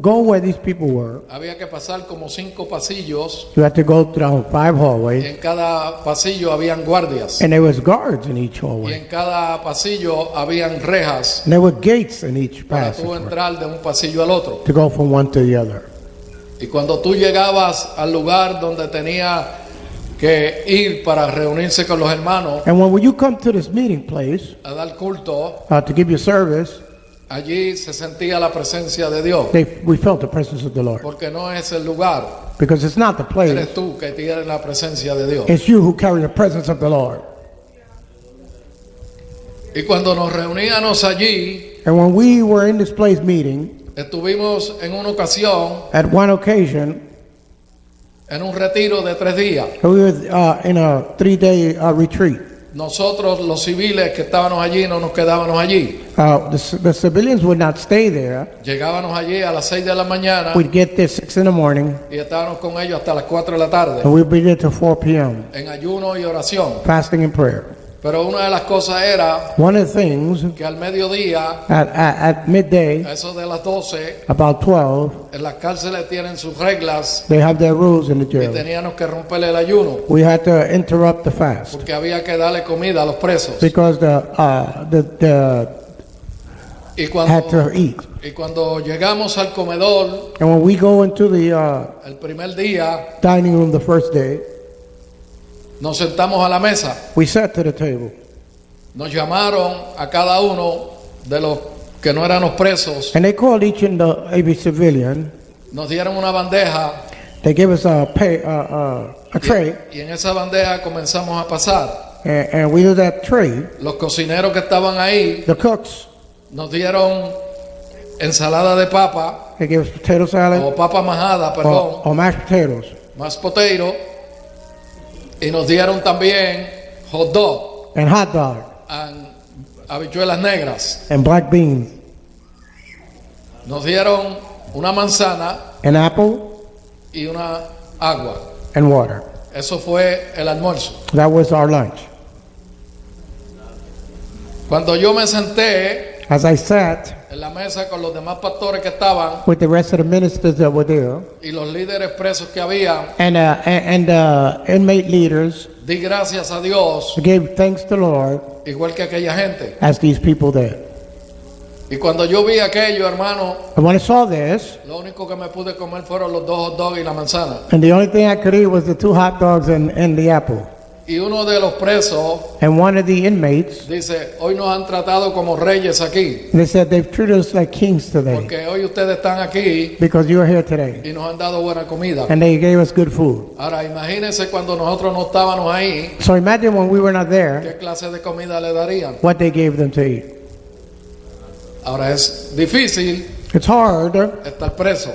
go where these people were, había que pasar como 5 pasillos you had to go down 5 y hallways, en cada pasillo habían guardias. and there was guards in each Y hallway. en cada pasillo habían rejas And there were gates in each para tú passage entrar de un pasillo al otro. to go from one to the other. Y cuando tú llegabas al lugar donde tenía que ir para reunirse con los hermanos And when you come to this meeting place a dar culto, to give your service, allí se sentía la presencia de Dios. we felt the presence of the Lord. Porque no es el lugar, Because it's not the place, eres tú que tienes la presencia de Dios. it's you who carry the presence of the Lord. Y cuando nos reuníamos allí, And when we were in this place meeting, estuvimos en una ocasión at one occasion, en un retiro de 3 días. we were in a 3-day retreat. Nosotros los civiles que estábamos allí no nos quedábamos allí. The civilians would not stay there. Llegábamos allí a las 6 de la mañana We'd get there 6 in the morning, y estábamos con ellos hasta las 4 de la tarde and we'd be there till 4 p.m., en ayuno y oración. fasting and prayer. Pero una de las cosas era One of the things, que al mediodía, at midday, a eso de las 12, about 12, en las cárceles tienen sus reglas they have their rules in the y jail. teníamos que romperle el ayuno We had to interrupt the fast porque había que darle comida a los presos. because the Y had to eat. cuando llegamos al comedor And when we go into the el primer día, dining room the first day, nos sentamos a la mesa. we sat to the table. Nos llamaron a cada uno de los que no eran los presos. And they called every civilian. Nos dieron una bandeja They gave us a tray, y en esa bandeja comenzamos a pasar. and we did that tray. Los cocineros que estaban ahí The cooks, nos dieron ensalada de papa they gave us potato salad o papa majada, perdón, or mashed potatoes más potato, y nos dieron también hot dog, and hot dog habichuelas negras. and black beans, Nos dieron una manzana an apple y una agua. and water. Eso fue el almuerzo. That was our lunch. Cuando yo me senté As I sat en la mesa con los demás pastores que estaban with the rest of the ministers that were there y los líderes presos que había, and inmate leaders, di gracias a Dios, we gave thanks to the Lord igual que aquella gente. as these people did. Y cuando yo vi aquello, hermano, And when I saw this, lo único que me pude comer fueron los 2 hot dogs y la manzana. and the only thing I could eat was the 2 hot dogs and the apple. Y uno de los presos And one of the inmates, dice, hoy nos han tratado como reyes aquí, they said they've treated us like kings today porque hoy ustedes están aquí because you are here today. y nos han dado buena comida. And they gave us good food. Ahora imagínense cuando nosotros no estábamos ahí, So imagine when we were not there, ¿qué clase de comida le darían? what they gave them to eat. Ahora es difícil It's hard estar preso.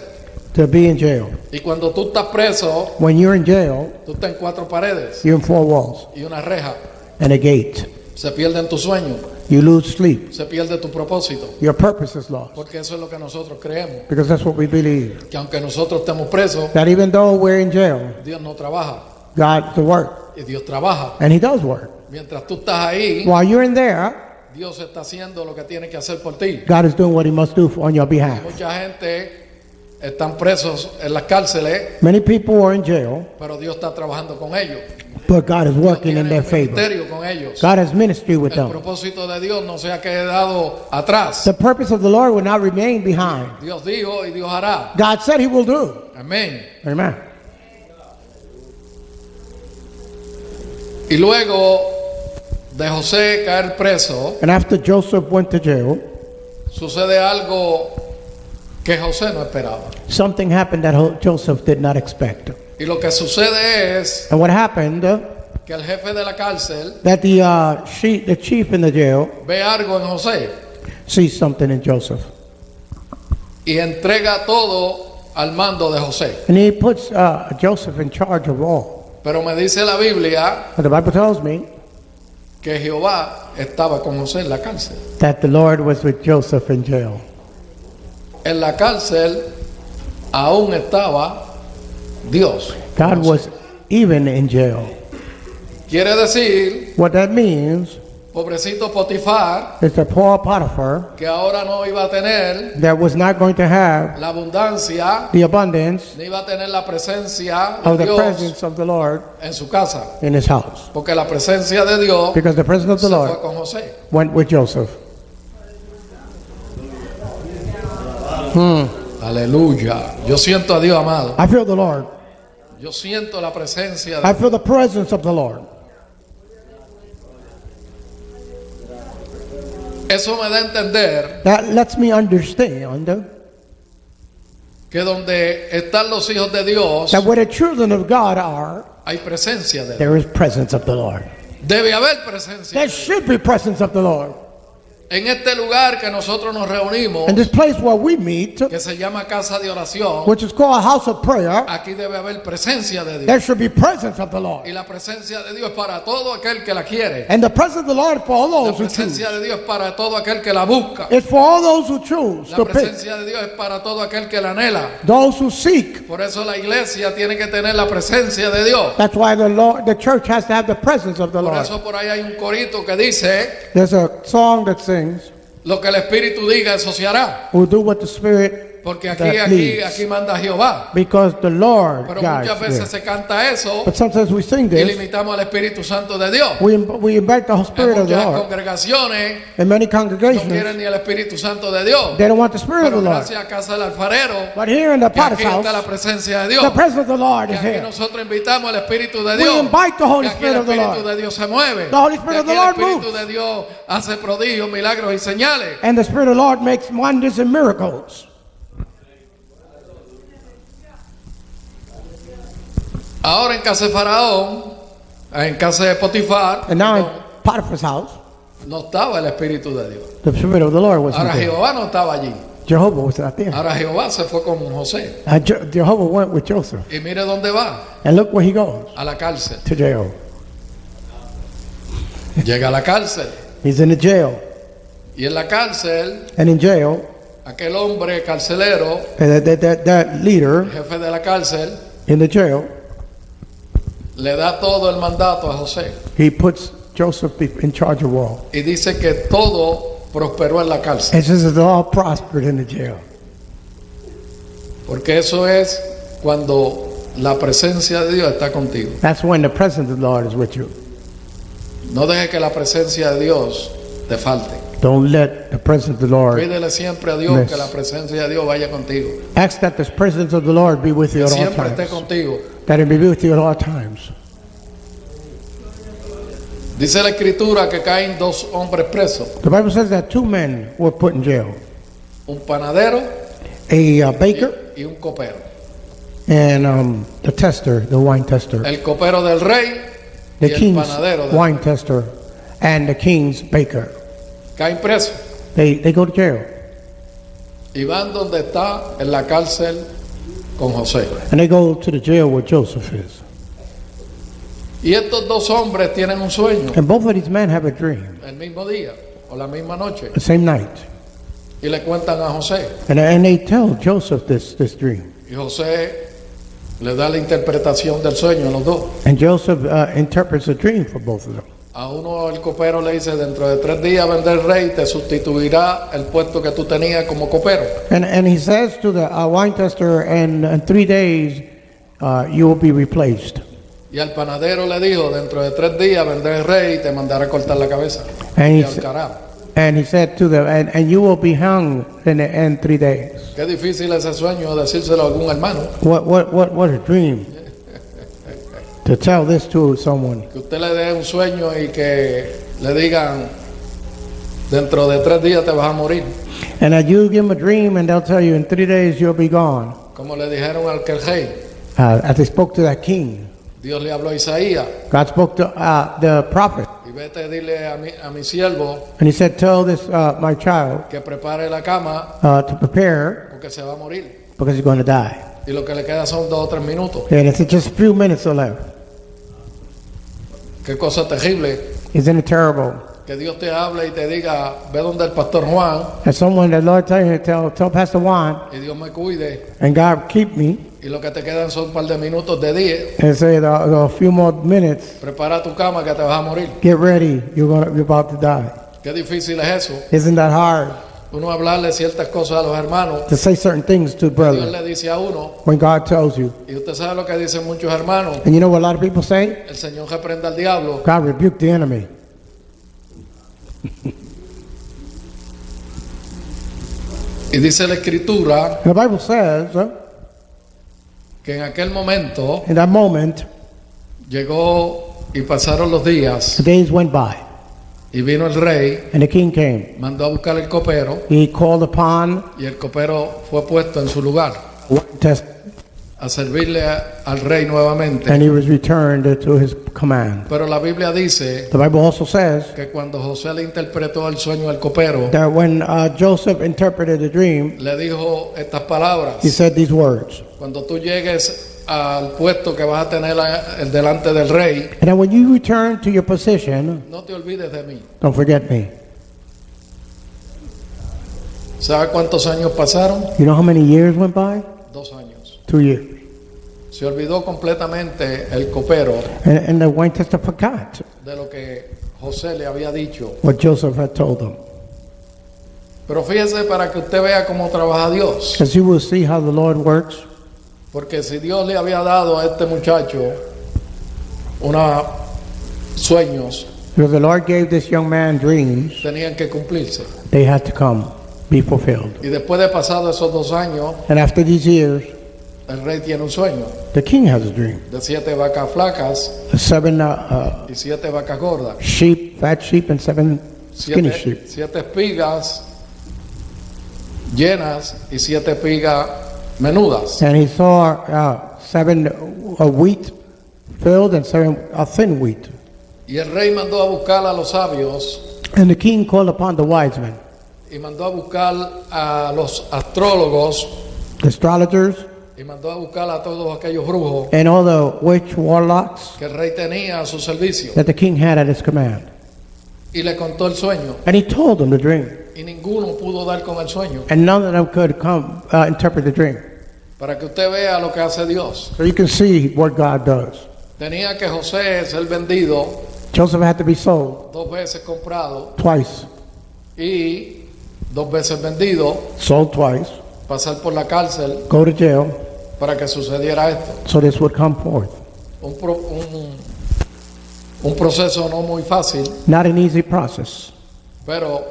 to be in jail. Y cuando tú estás preso, When you're in jail, tú estás en 4 paredes you're in 4 walls y una reja. and a gate. Se pierden tu sueño, You lose sleep. se pierde tu propósito, Your purpose is lost porque eso es lo que nosotros creemos, because that's what we believe. que aunque nosotros estemos presos, That even though we're in jail, Dios no trabaja God to work, y Dios trabaja. and He does work. Mientras tú estás ahí, While you're in there, Dios está haciendo lo que tiene que hacer por ti. God is doing what He must do on your behalf. Mucha gente están presos en las cárceles, Many people are in jail, pero Dios está trabajando con ellos. but God is Dios working in tiene their un favor. ministerio con ellos. God has ministry with El them. propósito de Dios no se ha quedado atrás. The purpose of the Lord will not remain behind. Dios dijo y Dios hará. God said He will do. Amén. Amen. Y luego de José caer preso, And after Joseph went to jail, sucede algo que José no esperaba. something happened that Joseph did not expect. Y lo que sucede es And what happened, que el jefe de la cárcel that the chief in the jail ve algo en José sees something in Joseph. y entrega todo al mando de José. And he puts Joseph in charge of all. Pero me dice la Biblia But the Bible tells me que Jehová estaba con José en la cárcel. that the Lord was with Joseph in jail. En la cárcel aún estaba Dios. God was even in jail. Quiere decir, What that means, pobrecito Potifar, It's the poor Potiphar que ahora no iba a tener that was not going to have la abundancia, the abundance ni iba a tener la presencia of de the Dios presence of the Lord en su casa, in his house. porque la presencia de Dios Because the presence of se the fue Lord con José. went with Joseph. Aleluya. Yo siento a Dios, amado. I feel the Lord. Yo siento la presencia I de feel the presence of the Lord. Eso me da a entender That lets me understand que donde están los hijos de Dios that where the children of God are, hay presencia de Dios. there is presence of the Lord. Debe haber presencia. There should be presence of the Lord. En este lugar que nosotros nos reunimos, In this place where we meet, que se llama casa de oración, which is called a house of prayer, aquí debe haber presencia de Dios. there should be presence of the Lord. Y la presencia de Dios es para todo aquel que la quiere. And the presence of the Lord for all La those who choose. presencia de Dios es para todo aquel que la busca. It's for all those who choose La to pick, presencia de Dios es para todo aquel que la anhela. those who seek. Por eso la iglesia tiene que tener la presencia de Dios. That's why the church has to have the presence of the Por Lord. eso por ahí hay un corito que dice, There's a song that sings, lo que el Espíritu diga, eso se hará. we'll do what the Spirit, Porque that aquí leads. manda Jehová. Because the Lord Pero guides muchas veces there. se canta eso But sometimes we sing y this, limitamos al Espíritu Santo de Dios. we invite the En Spirit of the muchas Lord. congregaciones In many no congregations, quieren ni el Espíritu Santo de Dios. they don't want the Spirit of Pero the Lord. gracias a casa del alfarero, But here in the que aquí potter's está la house, presencia de Dios. the presence of the Lord Que is aquí here. nosotros invitamos al Espíritu de We Dios. invite the Holy Que aquí Spirit el of the Espíritu Lord. de Dios se mueve. The Holy Que Spirit of aquí the el Lord Espíritu moves. de Dios hace prodigios, milagros y señales. And the Spirit of the Lord makes wonders and miracles. Ahora en casa de Faraón, en casa de Potifar, And now in no, Potiphar's house, no estaba el Espíritu de Dios. the Spirit of the Lord wasn't Ahora there. Jehová no estaba allí. Jehovah was not there. Ahora Jehová se fue con José. Jehovah went with Joseph. Y mire dónde va, And look where he goes, a la cárcel. to jail. Llega a la cárcel. He's in the jail. Y en la cárcel, And in jail, aquel hombre carcelero, that leader jefe de la cárcel, in the jail, le da todo el mandato a José. he puts Joseph in charge of all. Y dice que todo prosperó en la cárcel. And says it all prospered in the jail. Porque eso es cuando la presencia de Dios está contigo. That's when the presence of the Lord is with you. No dejes que la presencia de Dios te falte. Don't let the presence of the Lord. Pídele siempre a Dios Yes. que la presencia de Dios vaya contigo. Ask that the presence of the Lord be with you Que at all siempre esté times. contigo. That it be with you at all times. Dice la escritura que caen dos hombres presos. The Bible says that 2 men were put in jail. Un panadero A baker y un copero. and the tester, the wine tester. El copero del rey The y el king's panadero del wine tester and the king's baker. caen presos. They go to jail. Y van donde está en la cárcel con José. And they go to the jail where Joseph is. Y estos dos hombres tienen un sueño And both of these men have a dream el mismo día o la misma noche. the same night. Y le cuentan a José. And they tell Joseph this dream. Y José le da la interpretación del sueño a los dos. And Joseph interprets the dream for both of them. A uno el copero le dice, dentro de 3 días vendrá el rey, te sustituirá el puesto que tú tenías como copero. And he says to the wine tester, and in 3 days you will be replaced. Y al panadero le dijo, dentro de 3 días vendrá el rey y te mandará a cortar la cabeza. And Y he, ahorcará. and he said to them, and you will be hung in 3 days. Qué difícil ese sueño decírselo a algún hermano. What a dream. To tell this to someone. Que usted le dé un sueño y que le digan, dentro de 3 días te vas a morir. And that you give them a dream and they'll tell you in 3 days you'll be gone. Como le dijeron al que el rey. As they spoke to that king. Dios le habló a Isaías. God spoke to the prophet. Y vete, dile a mi siervo And he said, tell this, my child, que prepare la cama to prepare porque se va a morir. because he's going to die. Y lo que le queda son 2 o 3 minutos. And it's just a few minutes left. Qué cosa terrible Isn't it terrible? que Dios te hable y te diga, ve donde el pastor Juan As someone, the Lord tell you, tell Pastor Juan, y Dios me cuide and God keep me, y y lo que te quedan son un par de minutos de día. and say a few more minutes, Prepara tu cama que te vas a morir. get ready, you're about to die. Qué difícil es eso. Isn't that hard Uno hablarle ciertas cosas a los hermanos. to say certain things to Dios brothers le dice a uno, when God tells you? y usted sabe lo que dicen muchos hermanos, And you know what a lot of people say? el Señor reprenda al diablo. God rebuked the enemy. Y dice la Escritura And the Bible says, que en aquel momento in that moment, llegó y pasaron los días the days went by, y vino el rey, and the king came. mandó a buscar el copero He called upon y el copero fue puesto en su lugar one test, a servirle al rey nuevamente. and he was returned to his command. Pero la Biblia dice The Bible also says que cuando José le interpretó el sueño al copero, that when Joseph interpreted the dream, le dijo estas palabras: he said these words. cuando tú llegues al puesto que vas a tener delante del rey, And then when you return to your position, no te olvides de mí. don't forget me. ¿Sabe cuántos años pasaron? You know how many years went by? 2 años. 2 years. Se olvidó completamente el copero And the wine tester forgot de lo que José le había dicho. what Joseph had told them. Pero fíjese para que usted vea cómo trabaja Dios. Because you will see how the Lord works. Porque si Dios le había dado a este muchacho unos sueños, Because the Lord gave this young man dreams, tenían que cumplirse. they had to come, be fulfilled. Y después de pasado esos 2 años, And after these years, el rey tiene un sueño the king has a dream. de 7 vacas flacas 7 y 7 vacas gordas. sheep, fat sheep, and 7 skinny sheep. 7 espigas llenas y 7 espigas menudas. And he saw 7 wheat filled and 7 thin wheat. Y el rey mandó a buscar a los sabios And the king called upon the wise men, y mandó a buscar a los astrólogos the astrologers, y mandó a buscar a todos aquellos brujos and all the witch warlocks que el rey tenía a su servicio. that the king had at his command. Y le contó el sueño And he told them the dream. y ninguno pudo dar con el sueño. And none of them could come interpret the dream. Para que usted vea lo que hace Dios. So you can see what God does. Tenía que José ser vendido, Joseph had to be sold 2 veces comprado twice, y 2 veces vendido, sold twice, pasar por la cárcel go to jail, para que sucediera esto. so this would come forth. Un proceso no muy fácil, Not an easy process, pero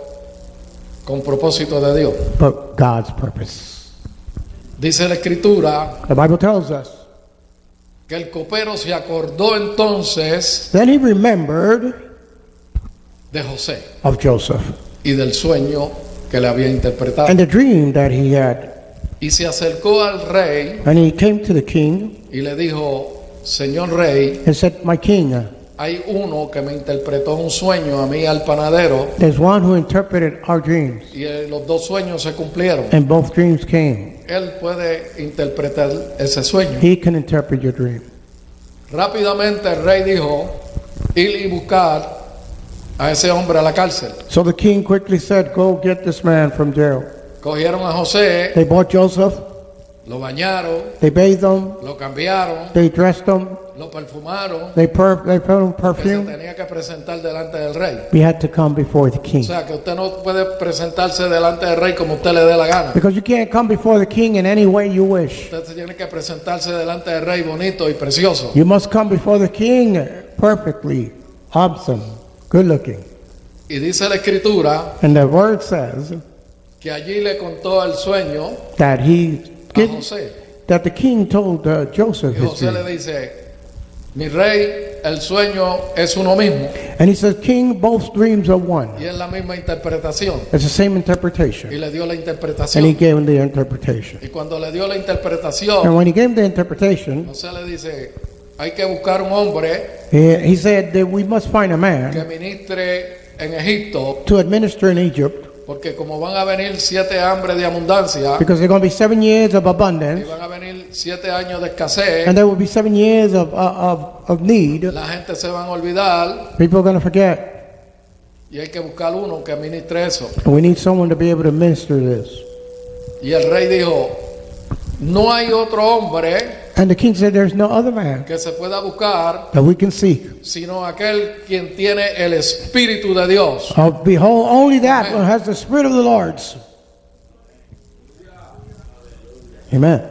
con propósito de Dios. but God's purpose. Dice la Escritura The Bible tells us. que el copero se acordó entonces Then he remembered de José of Joseph y del sueño que le había interpretado. and the dream that he had. Y se acercó al rey And he came to the king y le dijo: Señor rey, and said, My king, hay uno que me interpretó un sueño a mí al panadero there's one who interpreted our dreams, y los 2 sueños se cumplieron. and both dreams came. Él puede interpretar ese sueño. He can interpret your dream. Rápidamente el rey dijo: ir y buscar a ese hombre a la cárcel. So the king quickly said, Go get this man from jail. Cogieron a José, They bought Joseph, lo bañaron, they bathed him, lo cambiaron, they dressed him, lo perfumaron, they put him que se perfume. tenía que presentar delante del rey. He had to come before the O king. sea, que usted no puede presentarse delante del rey como usted le dé la gana. Because you can't come before the king in any way you wish. Usted tiene que presentarse delante del rey bonito y precioso. You must come before the king perfectly, handsome, good looking. Y dice la Escritura And the word says que allí le contó el sueño that a José. that the king told Joseph Y his José le dream. dice: mi rey, el sueño es uno mismo And he says, King, both dreams are one. y es la misma interpretación. It's the same Y interpretation. le dio la And he interpretación. gave him the interpretation. Y cuando le dio la And interpretación, when he gave him the interpretation, José le dice: hay que buscar un hombre he said that we must find a que man ministre en Egipto, to administer in Egypt, porque como van a venir 7 hambres de abundancia because there are going to be 7 years of y abundance, van a venir 7 años de escasez, and there will be 7 years of need. la gente se van a olvidar People are going to forget. y hay que buscar uno que administre eso. And we need someone to be able to minister this. Y el rey dijo: no hay otro hombre And the king said, there's no other man que se pueda buscar that we can seek. sino aquel quien tiene el Espíritu de Dios. Behold, only that one has the Spirit of the Lord. Amen.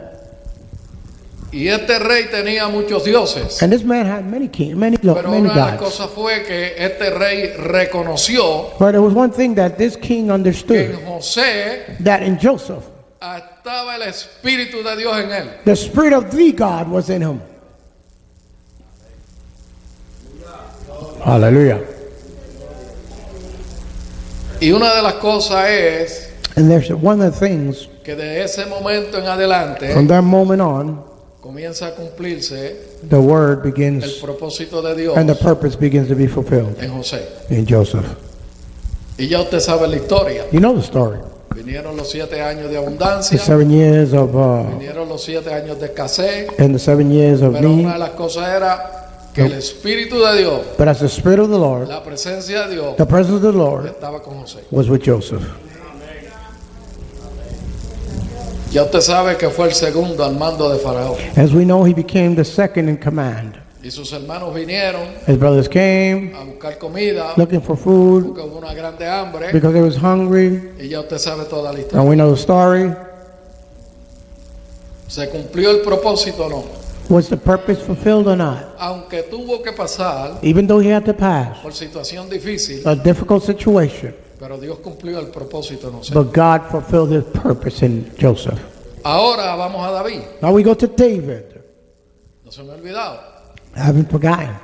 Y este rey tenía muchos dioses. And this man had many kings, many Pero una de las gods. cosas fue que este rey reconoció But there was one thing that this king que understood, en José that in Joseph, estaba el Espíritu de Dios en él. the Spirit of the God was in him. Hallelujah. Y una de las cosas es And there's one of the things, que de ese momento en adelante from that moment on, comienza a cumplirse the word el begins propósito de Dios and the purpose begins to be fulfilled en José. in Joseph. Y ya usted sabe la historia. You know the story. Vinieron los 7 años de The abundancia, 7 years of, vinieron los 7 años de escasez, and the 7 years of pero una need. de las cosas era que el Espíritu de Dios, But as the Spirit of the Lord, la presencia de Dios, the presence of the Lord estaba con José. was with Joseph. Ya usted sabe que fue el segundo al mando de Faraón. As we know, he became the second in command. Y sus hermanos vinieron His brothers came a buscar comida, looking for food porque hubo una grande hambre, because they was hungry, y ya usted sabe toda la historia. and we know the story. ¿Se cumplió el propósito o no? Was the purpose fulfilled or not? Aunque tuvo que pasar Even though he had to pass por situación difícil, a difficult situation, pero Dios cumplió el propósito, no sé. but God fulfilled his purpose in Joseph. Ahora vamos a David. Now we go to David. No se me ha olvidado. I haven't forgotten.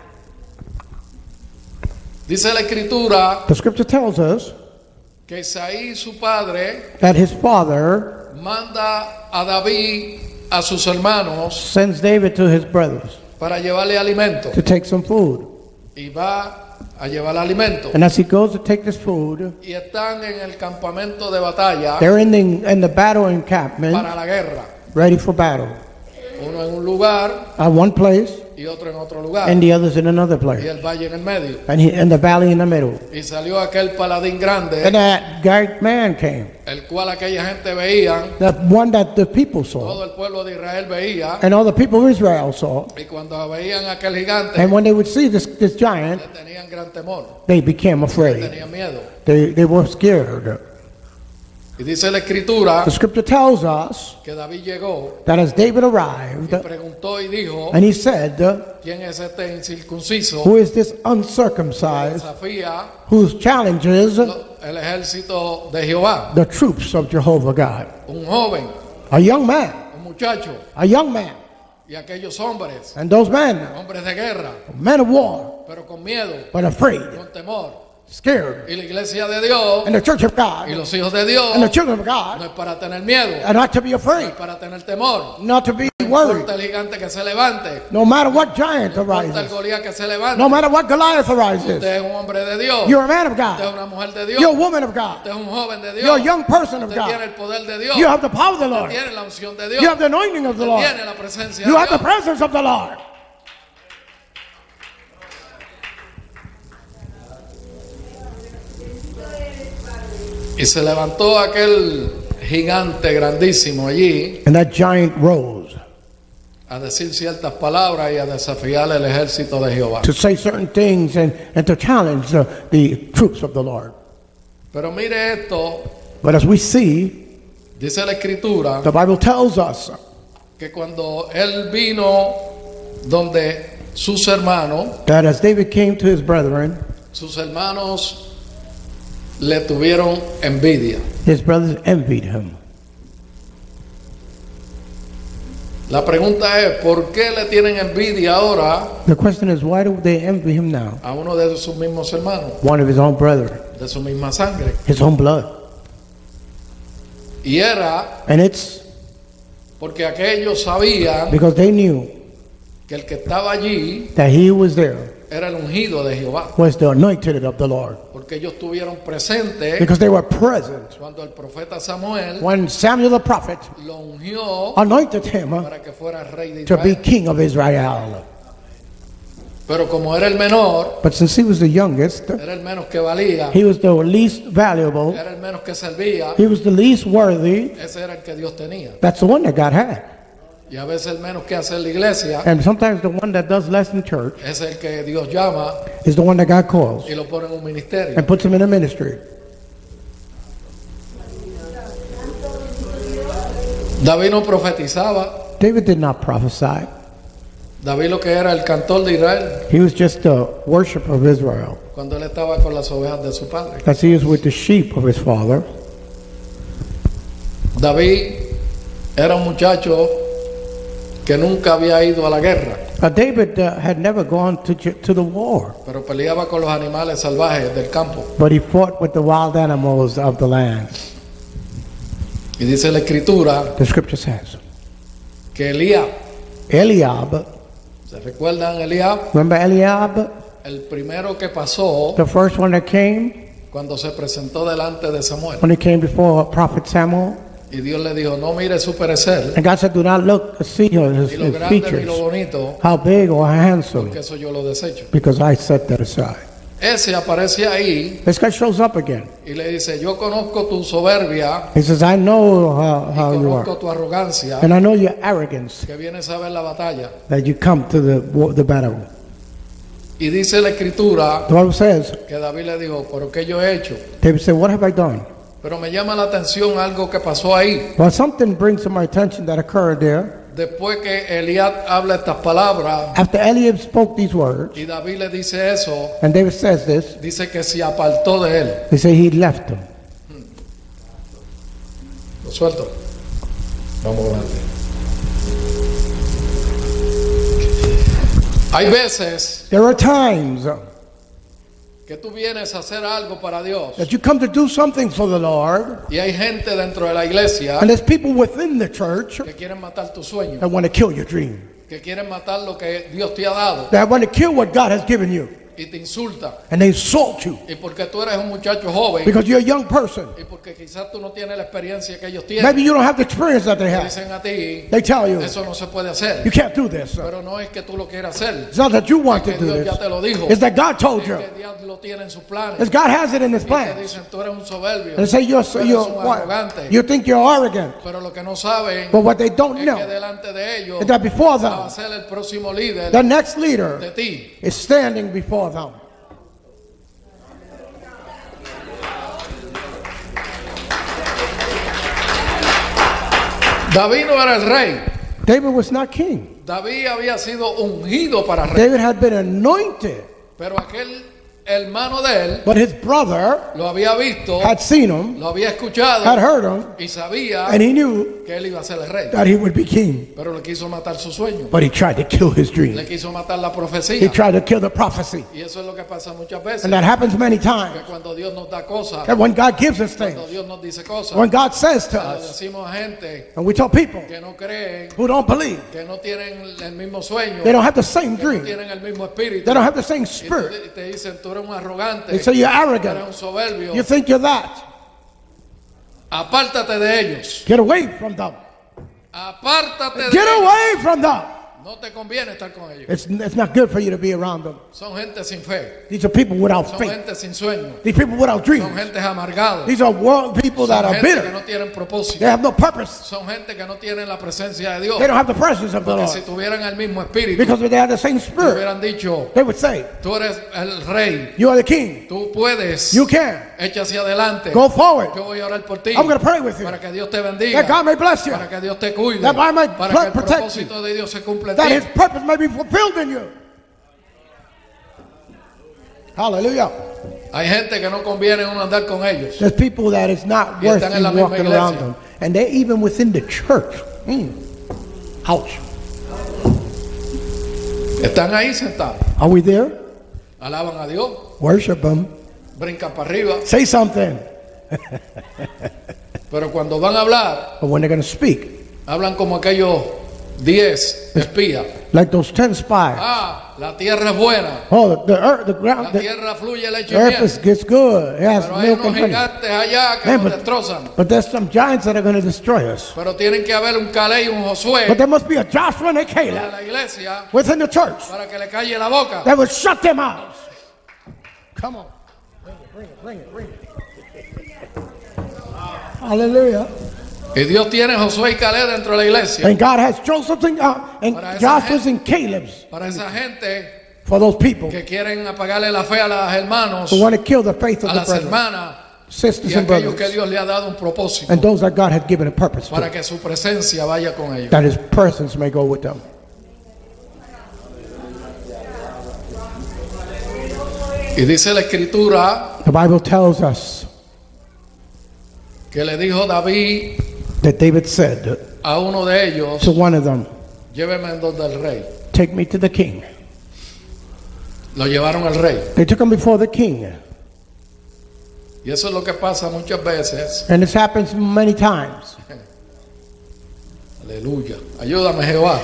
Dice la escritura The scripture tells us que Isaí, su padre, that his father manda a David a sus hermanos sends David to his brothers para llevarle alimento. to take some food. Y va a llevar alimento. And as he goes to take this food, Y están en el campamento de batalla they're in the battle encampment, para la guerra. ready for battle. Uno en un lugar At one place, y otro en otro lugar. and the others in another Y place. el valle en el medio. And the valley in the middle. Y salió aquel paladín grande, And that great man came, el cual aquella gente veía, the one that the people saw, todo el pueblo de Israel veía. and all the people of Israel saw. Y cuando veían a aquel gigante, And when they would see this giant, le tenían gran temor, they became afraid. tenían miedo. They were scared. Y dice la escritura The scripture tells us que David llegó that as David y arrived, preguntó y dijo, and he said, ¿quién es este incircunciso who is this que uncircumcised, desafía whose challenges el ejército de Jehová? the troops of Jehovah God? Un joven, A young man, un muchacho, a young man, y aquellos hombres, and those men, hombres de guerra, men of war, pero con miedo, but afraid, con temor. scared. Y la iglesia de Dios And the church of y God los hijos de Dios and the children of no God es para tener miedo, are not to be no afraid, es para tener temor. not to be No worried, importa el gigante que se levante, no matter what giant no importa el arises, Goliat que se levante. no matter what Goliath arises. Usted es un hombre de Dios, You're a man of usted es God, una mujer de Dios, you're a woman of God, usted es un joven de Dios, you're a young person of usted tiene God. el poder de Dios, You have the power of the usted Lord, tiene la unción de Dios, you have the anointing of the usted Lord, tiene la presencia you de have the Dios. presence of the Lord. Y se levantó aquel gigante grandísimo allí And that giant rose a decir ciertas palabras y a desafiar el ejército de Jehová. to say certain things and to challenge the troops of the Lord. Pero mire esto, But as we see, dice la escritura the Bible tells us que cuando él vino donde sus hermanos that as David came to his brethren, le tuvieron envidia. his brothers envied him. La pregunta es, ¿por qué le tienen envidia ahora The question is, why do they envy him now? a uno de sus mismos hermanos, One of his own brethren, de su misma sangre? his own blood. Y era And it's porque aquellos sabían because they knew que el que estaba allí that he was there, era el ungido de Jehová, was the anointed of the Lord. porque ellos estuvieron presentes Because they were present cuando el profeta Samuel when Samuel the prophet lo ungió anointed him para que fuera rey de to be Israel. king of Israel. Pero como era el menor, But since he was the youngest, era el menos que valía, he was the least valuable, era el menos que servía, he was the least worthy. ese era el que Dios tenía. That's the one that God had. Y a veces el menos que hace en la iglesia, And sometimes the one that does less in church es el que Dios llama is the one that God calls y lo pone en un ministerio. and puts him in a ministry. David no profetizaba. David did not prophesy. David lo que era el cantor de Israel He was just a worshiper of Israel, cuando él estaba con las ovejas de su padre. as he was with the sheep of his father. David era un muchacho que nunca había ido a la guerra, David had never gone to the war, pero peleaba con los animales salvajes del campo. but he fought with the wild animals of the land. Y dice la escritura The scripture says. que Eliab, Eliab, ¿se recuerdan Eliab? remember Eliab? El primero que pasó The first one that came cuando se presentó delante de Samuel. when he came before prophet Samuel. Y Dios le dijo, no mire su perecer, And God said, do not look, see his ni lo grande ni features, lo bonito, how big or handsome, porque eso yo lo desecho. because I set that aside. Ese aparece ahí This guy shows up again. y le dice, yo conozco tu soberbia He says, I know y how you conozco are, tu arrogancia, and I know your arrogance, que vienes a ver la batalla. that you come to the battle. Y dice la escritura The Bible says, que David le dijo, pero ¿qué yo he hecho? David said, what have I done? Pero me llama la atención algo que pasó ahí. Well, something brings to my attention that occurred there. Después que Eliab habla estas palabras After Eliab spoke these words, y David le dice eso, and David says this, dice que se apartó de él. they say he left him. Lo suelto. Vamos adelante. Hay veces There are times que tú vienes a hacer algo para Dios that you come to do something for the Lord, y hay gente dentro de la iglesia and there's people within the church que quieren matar tu sueño, that want to kill your dream, que quieren matar lo que Dios te ha dado that want to kill what God has given you, y te insulta. and they insult you Y porque tú eres un muchacho joven because you're a young person. y porque quizás tú no tienes la experiencia que ellos tienen, Maybe you don't have the experience that they te have. dicen a ti, They tell you, eso no se puede hacer. you can't do this. Pero no es que tú lo quieras hacer, It's not that you want que to do Dios ya this. te lo dijo. It's that God told Es you. que Dios lo tiene en sus planes. It's God has it in His Y te plan. dicen, tú eres un soberbio, And they say tú eres un arrogante. you think you're arrogant, Pero lo que no saben but what they don't es que know delante de ellos is that before va a them, ser el próximo líder the next de leader ti. is standing before them. David no era el rey. David was not king. David había sido ungido para rey. David had been anointed, Pero aquel hermano de él but his brother lo había visto, had seen him, lo había escuchado had heard him, y sabía and he knew que él iba a ser el rey. that he would be king. Pero le quiso matar su sueño. But he tried to kill his Le dream. quiso matar la He profecía. tried to kill the prophecy. Y eso es lo que pasa muchas veces. And that happens many Que times. cuando Dios nos da cosas, And when God gives us cuando things, Dios nos dice cosas, when God says to le us, decimos a gente and we tell people que no creen, who don't believe, que no tienen el mismo sueño, they don't have the same que no dream, tienen el mismo espíritu. they don't have the same Y spirit. te dicen, tú eres un arrogante, They say you're tú eres arrogant, un soberbio. you think you're that. Apártate de ellos. Get away from them. Apártate de Get ellos. away from them. No te conviene estar con ellos. It's not good for you to be around them. Son gente sin fe. These are people without Son faith. gente sin sueño. These people without Son dreams. gente amargados. These are world people that Son are gente que bitter. no tienen propósito. They have no purpose. Son gente que no tienen la presencia de Dios. They don't have the presence of the Porque si Lord. tuvieran el mismo espíritu, Because if they have the same te spirit, hubieran dicho, they would say, tú eres el rey, you are the king. tú puedes, You can. echa hacia adelante. Go forward. Yo voy a orar por ti. I'm going to pray with you. Para que Dios te bendiga. That God may bless you. Para que Dios te cuide. That God may Para que el protect you. propósito de Dios se cumpla en That ti. His purpose may be fulfilled in you. Hallelujah. Hay gente que no conviene uno andar con ellos. There's people that it's not Y worth están en la you misma walking iglesia. around them. And they're even within the church. Ouch. Están ahí sentados. Are we there? Alaban a Dios. Worship Him. Brincan para arriba. Say something. Pero cuando van a hablar, But when they're going to speak, hablan como aquellos 10 espías. like those 10 spies. Ah, la tierra es buena. Oh, the earth, the La ground, the tierra fluye leche y earth miel. gets good. It has Pero hay milk unos and honey. gigantes allá que Man, nos destrozan. but there's some giants that are going to destroy us. Pero tienen que haber un Caleb y un Josué But there must be a Joshua and a de Caleb la iglesia within the church para que le calle la boca. that will shut them out. Come on. Bring it. Hallelujah. Y Dios tiene Josué y Caleb dentro de la iglesia. And God has Joseph's and Para esa Joshua's gente. and Caleb's Para esa gente for those people que quieren apagarle la fe a los hermanos, who want to kill the faith of a the las brethren, hermanas sisters y and aquellos que brothers, Dios le ha dado un propósito and those that God had given a purpose para to, que su presencia vaya con ellos. that His presence may go with them. Y dice la escritura The Bible tells us que le dijo David that David said a uno de ellos, to one of them, lléveme en donde el rey. "Take me to the king." Lo llevaron al rey. They took him before the king. Y eso es lo que pasa muchas veces. And this happens many times. Aleluya. Ayúdame, Jehová.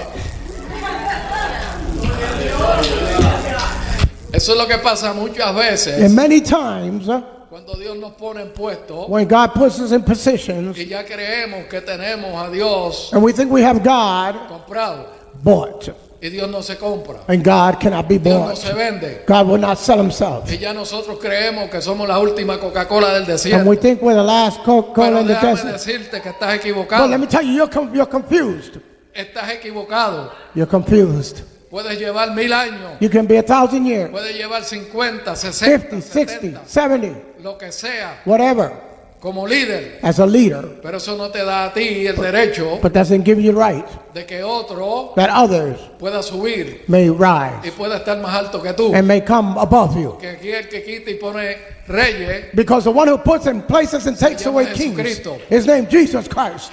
Eso es lo que pasa muchas And veces many times, cuando Dios nos pone en puesto when God puts us in positions y ya creemos que tenemos a Dios and we think we have God comprado. bought, Y Dios no se compra. and God cannot be Dios no bought. se vende. God will not sell Himself. Y ya nosotros creemos que somos la última Coca-Cola del And desierto. we think we're the last Coca-Cola Pero in the déjame desert. decirte que estás But let equivocado. me tell you, you're confused. Estás equivocado. You're confused. Puedes llevar 1000 años. You can be 1,000 years, Puedes llevar 50, 60, 50, 60, 70, 70, lo que sea, whatever, como líder. as a leader. Pero eso no te da a ti el derecho But doesn't give you the right de que otro that others pueda subir may y rise pueda estar más alto que tú. and may come above you. Que aquí el que quita y pone reyes, Because the one who puts in places and takes llama away kings, Jesucristo. His name Jesus Christ.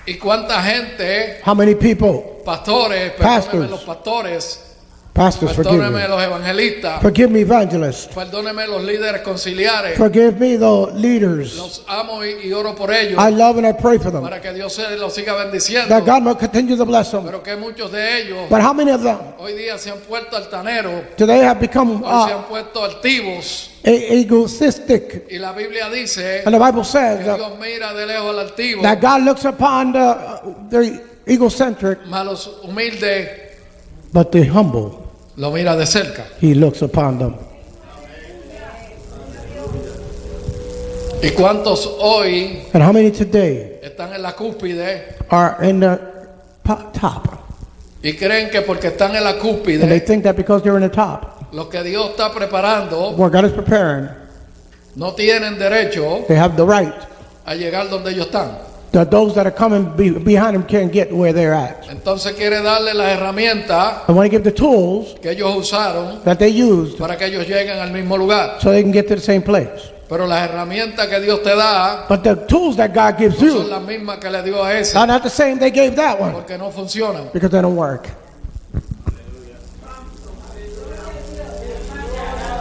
y cuánta gente, How many people, pastores, Pastors. perdónenme los pastores, pastors, forgive perdónenme me. los evangelistas, Forgive me, evangelists. perdónenme los líderes conciliares, Forgive me, the leaders. los amo y oro por ellos I love and I pray for them. para que Dios se los siga bendiciendo. That God will continue to bless them. Pero que muchos de ellos But how many of them hoy día se han puesto altaneros, do they have become hoy se han puesto altivos, egoistic? y la Biblia dice And the Bible que says Dios mira de lejos al altivo, that God looks upon the egocentric, mas los humildes but the humble, lo mira de cerca. He looks upon them. ¿Y cuántos hoy And how many today están en la cúspide are in the top? y creen que porque están en la And they cúspide, think that because they're in the top, lo que Dios está preparando, where God is preparing, no tienen derecho they have the right a llegar donde ellos están? that those that are coming behind them can't get where they're at. Entonces quiere darle las herramientas I want to give the tools que ellos usaron that they used para que ellos lleguen al mismo lugar. so they can get to the same place. Pero las herramientas que Dios te da But the tools that God gives no son you las mismas que le dio a ese, are not the same they gave that one porque no funcionan. because they don't work.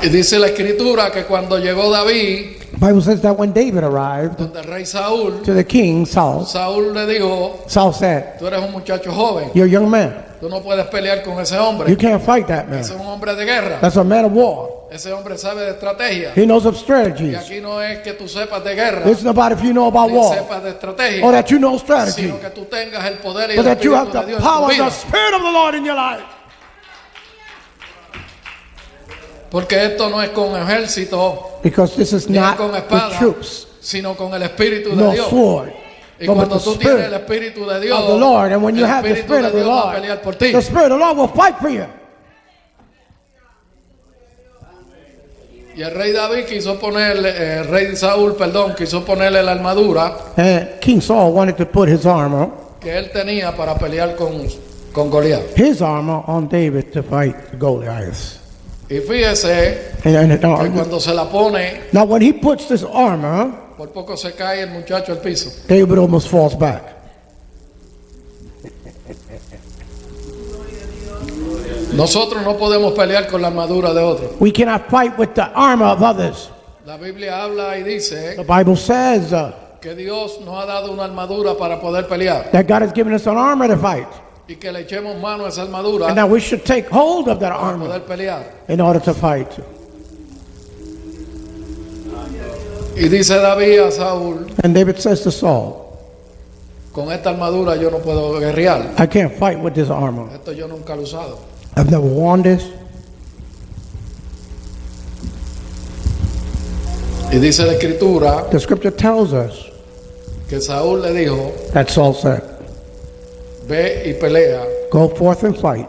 Y dice la escritura que cuando llegó David, The Bible says that when David arrived donde el rey Saúl, to the king, Saul le dijo, said, tú eres un muchacho joven, "You're a young man. tú no puedes pelear con ese hombre. You can't fight that man. Ese es un hombre de guerra. That's a man of war. Ese hombre sabe de estrategia. He knows of Y strategies. aquí no es que tú sepas de guerra, It's not about if you know about ni war sepas de estrategia, or that you know strategy, sino que tú tengas el poder y but el that you have espíritu de the Dios en power tu of the vida. Spirit of the Lord in your life. Porque esto no es con ejército, Because this is ni es not con with espada, troops, sino con el espíritu de no Dios. sword, Y but with cuando the tú tienes el Spirit espíritu de Dios, of the Lord. And when you el have the espíritu Spirit de of the Dios va a Lord, pelear por ti. the Spirit of the Lord will fight for you. Y el rey David quiso ponerle, el rey Saúl, perdón, quiso ponerle la armadura And King Saul wanted to put his armor que él tenía para pelear con Goliat. on David to fight Goliath. Y fíjese And, que cuando se la pone, now, when he puts this armor, por poco se cae el muchacho al piso. David almost falls back. Nosotros no podemos pelear con la armadura de otros. We cannot fight with the armor of others. La Biblia habla y dice The Bible says que Dios nos ha dado una armadura para poder pelear That God has given us an armor to fight. y que le echemos mano a esa armadura And that we should take hold of that para armor poder pelear. in order to fight. Y dice David a Saúl, And David says to Saul, con esta armadura yo no puedo guerrear. I can't fight with this armor. Esto yo nunca lo he usado. I've never worn this. Y dice la escritura The scripture tells us que Saúl le dijo, that Saul said, ve y pelea go forth and fight,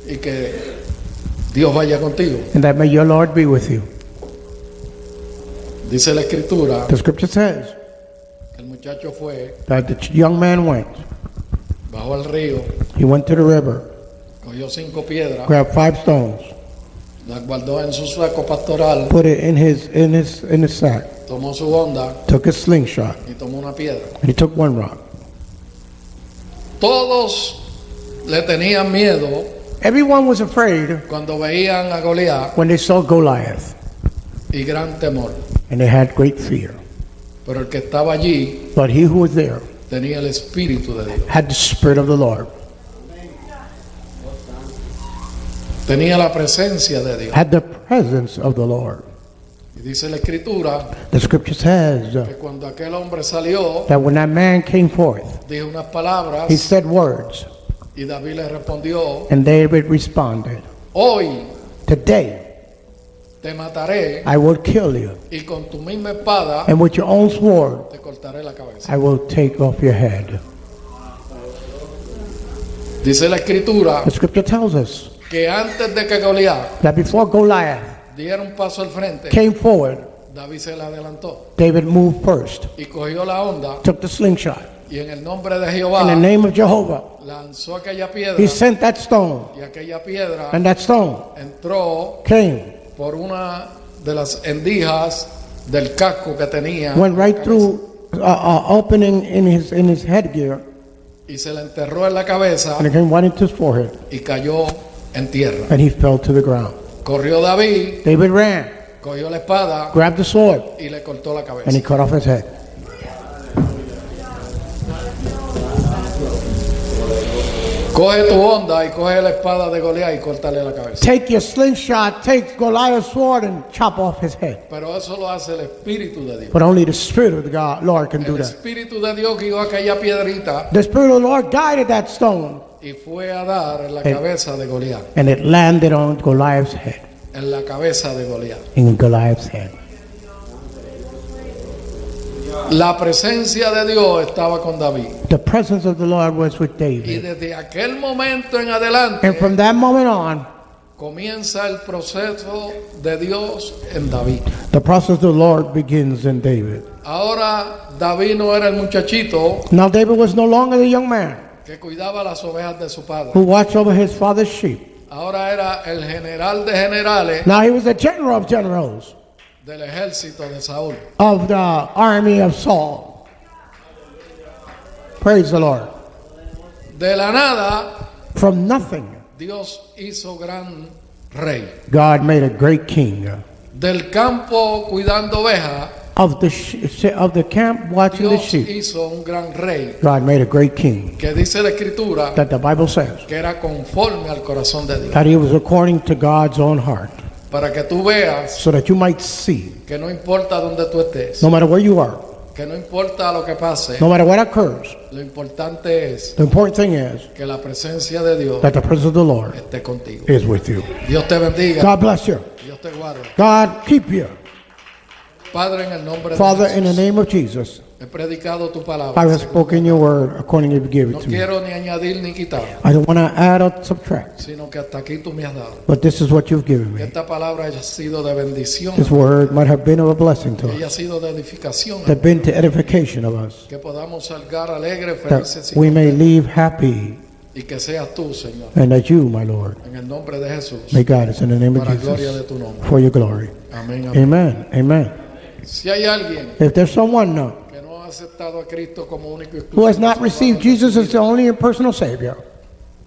y que Dios vaya contigo. and that may your Lord be with you. Dice la escritura The scripture says que el muchacho fue, that the young man went. bajó al río, He went to the river, cogió 5 piedras, grabbed 5 stones, las guardó en su saco pastoral, put it in his sack, tomó su onda took a slingshot, y tomó una piedra. and he took one rock. Todos le tenían miedo Everyone was afraid cuando veían a Goliat when they saw Goliath, y gran temor. and they had great fear. Pero el que estaba allí But he who was there tenía el Espíritu de Dios. had the Spirit of the Lord, Tenía la presencia de Dios. had the presence of the Lord. Y dice la escritura The scripture says que cuando aquel hombre salió, that when that man came forth, dijo unas palabras he said words, y David le respondió, and David responded, hoy today te mataré I will kill you, y con tu misma espada and with your own sword te cortaré la cabeza. I will take off your head. Dice la escritura The scripture tells us que antes de que Goliat that before Goliath diera un paso al frente, came forward, David se le adelantó David moved first, y cogió la onda took the slingshot. y en el nombre de In the Jehová name of Jehovah, lanzó aquella piedra he sent that stone, y aquella piedra and that stone entró came, por una de las endijas del casco que tenía went right en la cabeza, through opening in his headgear, y se le enterró en la cabeza and it came right into his forehead, y cayó en tierra. and he fell to the ground. Corrió David, David ran, cogió la espada grabbed the sword, y le cortó la and he cabeza. cut off his head. Coge tu onda y coge la espada de Goliat y córtale la cabeza. Take your slingshot, take Goliath's sword, and chop off his head. Pero eso lo hace el Espíritu de Dios. But only the Spirit of the God, Lord can do El that. Espíritu de Dios guió aquella piedrita The Spirit of the Lord guided that stone, y fue a dar en la cabeza de Goliat. and it landed on Goliath's head, En la cabeza de Goliat. in Goliath's head. La presencia de Dios estaba con David. The presence of the Lord was with Y David. desde aquel momento en adelante And from that moment on, comienza el proceso de Dios en David. the process of the Lord begins in David. Ahora David no era el muchachito Now David was no longer the young man que cuidaba las ovejas de su padre. who watched over his father's sheep. Ahora era el general de generales Now he was the general of generals del ejército de Saúl. of the army of Saul. Praise the Lord. De la nada, From nothing, Dios hizo gran rey. God made a great king. Del campo cuidando ovejas, Of the camp watching the Dios sheep, hizo un gran rey. God made a great king. Que dice la escritura That the Bible says que era conforme al corazón de Dios. that he was according to God's own heart, Para que tú veas so that you might see, que no importa donde tú estés, no matter where you are, que no importa lo que pase, no matter what occurs, lo importante es the important thing is que la presencia de Dios that the presence of the Lord esté contigo. is with you. Dios te bendiga, God bless you. Dios te guarde. God keep you. Padre, en el nombre de Father, in the Jesús, name of Jesus, he predicado tu I palabra. have spoken your word according to you give No it to me. quiero ni añadir ni quitar, I don't want to add or subtract, sino que hasta aquí tú me has dado. but this is what you've given Que me. esta palabra haya sido de bendición, This word might have been of a blessing to que haya us, sido de edificación, that been to edification of us, que podamos salgar alegres, felices that we may leave happy, y que seas tú, Señor, and that you, my Lord, en el nombre de Jesús, may guide us in the name of para la gloria de Jesus, tu nombre. for your glory. Amén, amén. Amen. Amen. Si hay alguien If there's someone now que no ha aceptado a Cristo como único y who has exclusivo not received Salvador de Jesus su as the vida, only and personal Savior,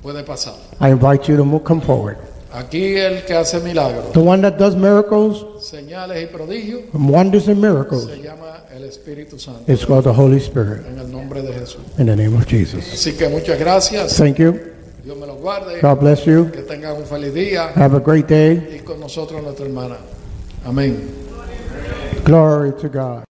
puede pasar. I invite you to come forward. Aquí el que hace milagros, The one that does miracles, señales y prodigios, wonders and miracles, se llama el Espíritu Santo. is called the Holy Spirit. En el nombre de Jesús. In the name of Jesus. Así que muchas gracias. Thank you. Dios me los guarde. God bless you. Que tengan un feliz día. Have a great day. Y con nosotros nuestra hermana. Amén. Glory to God.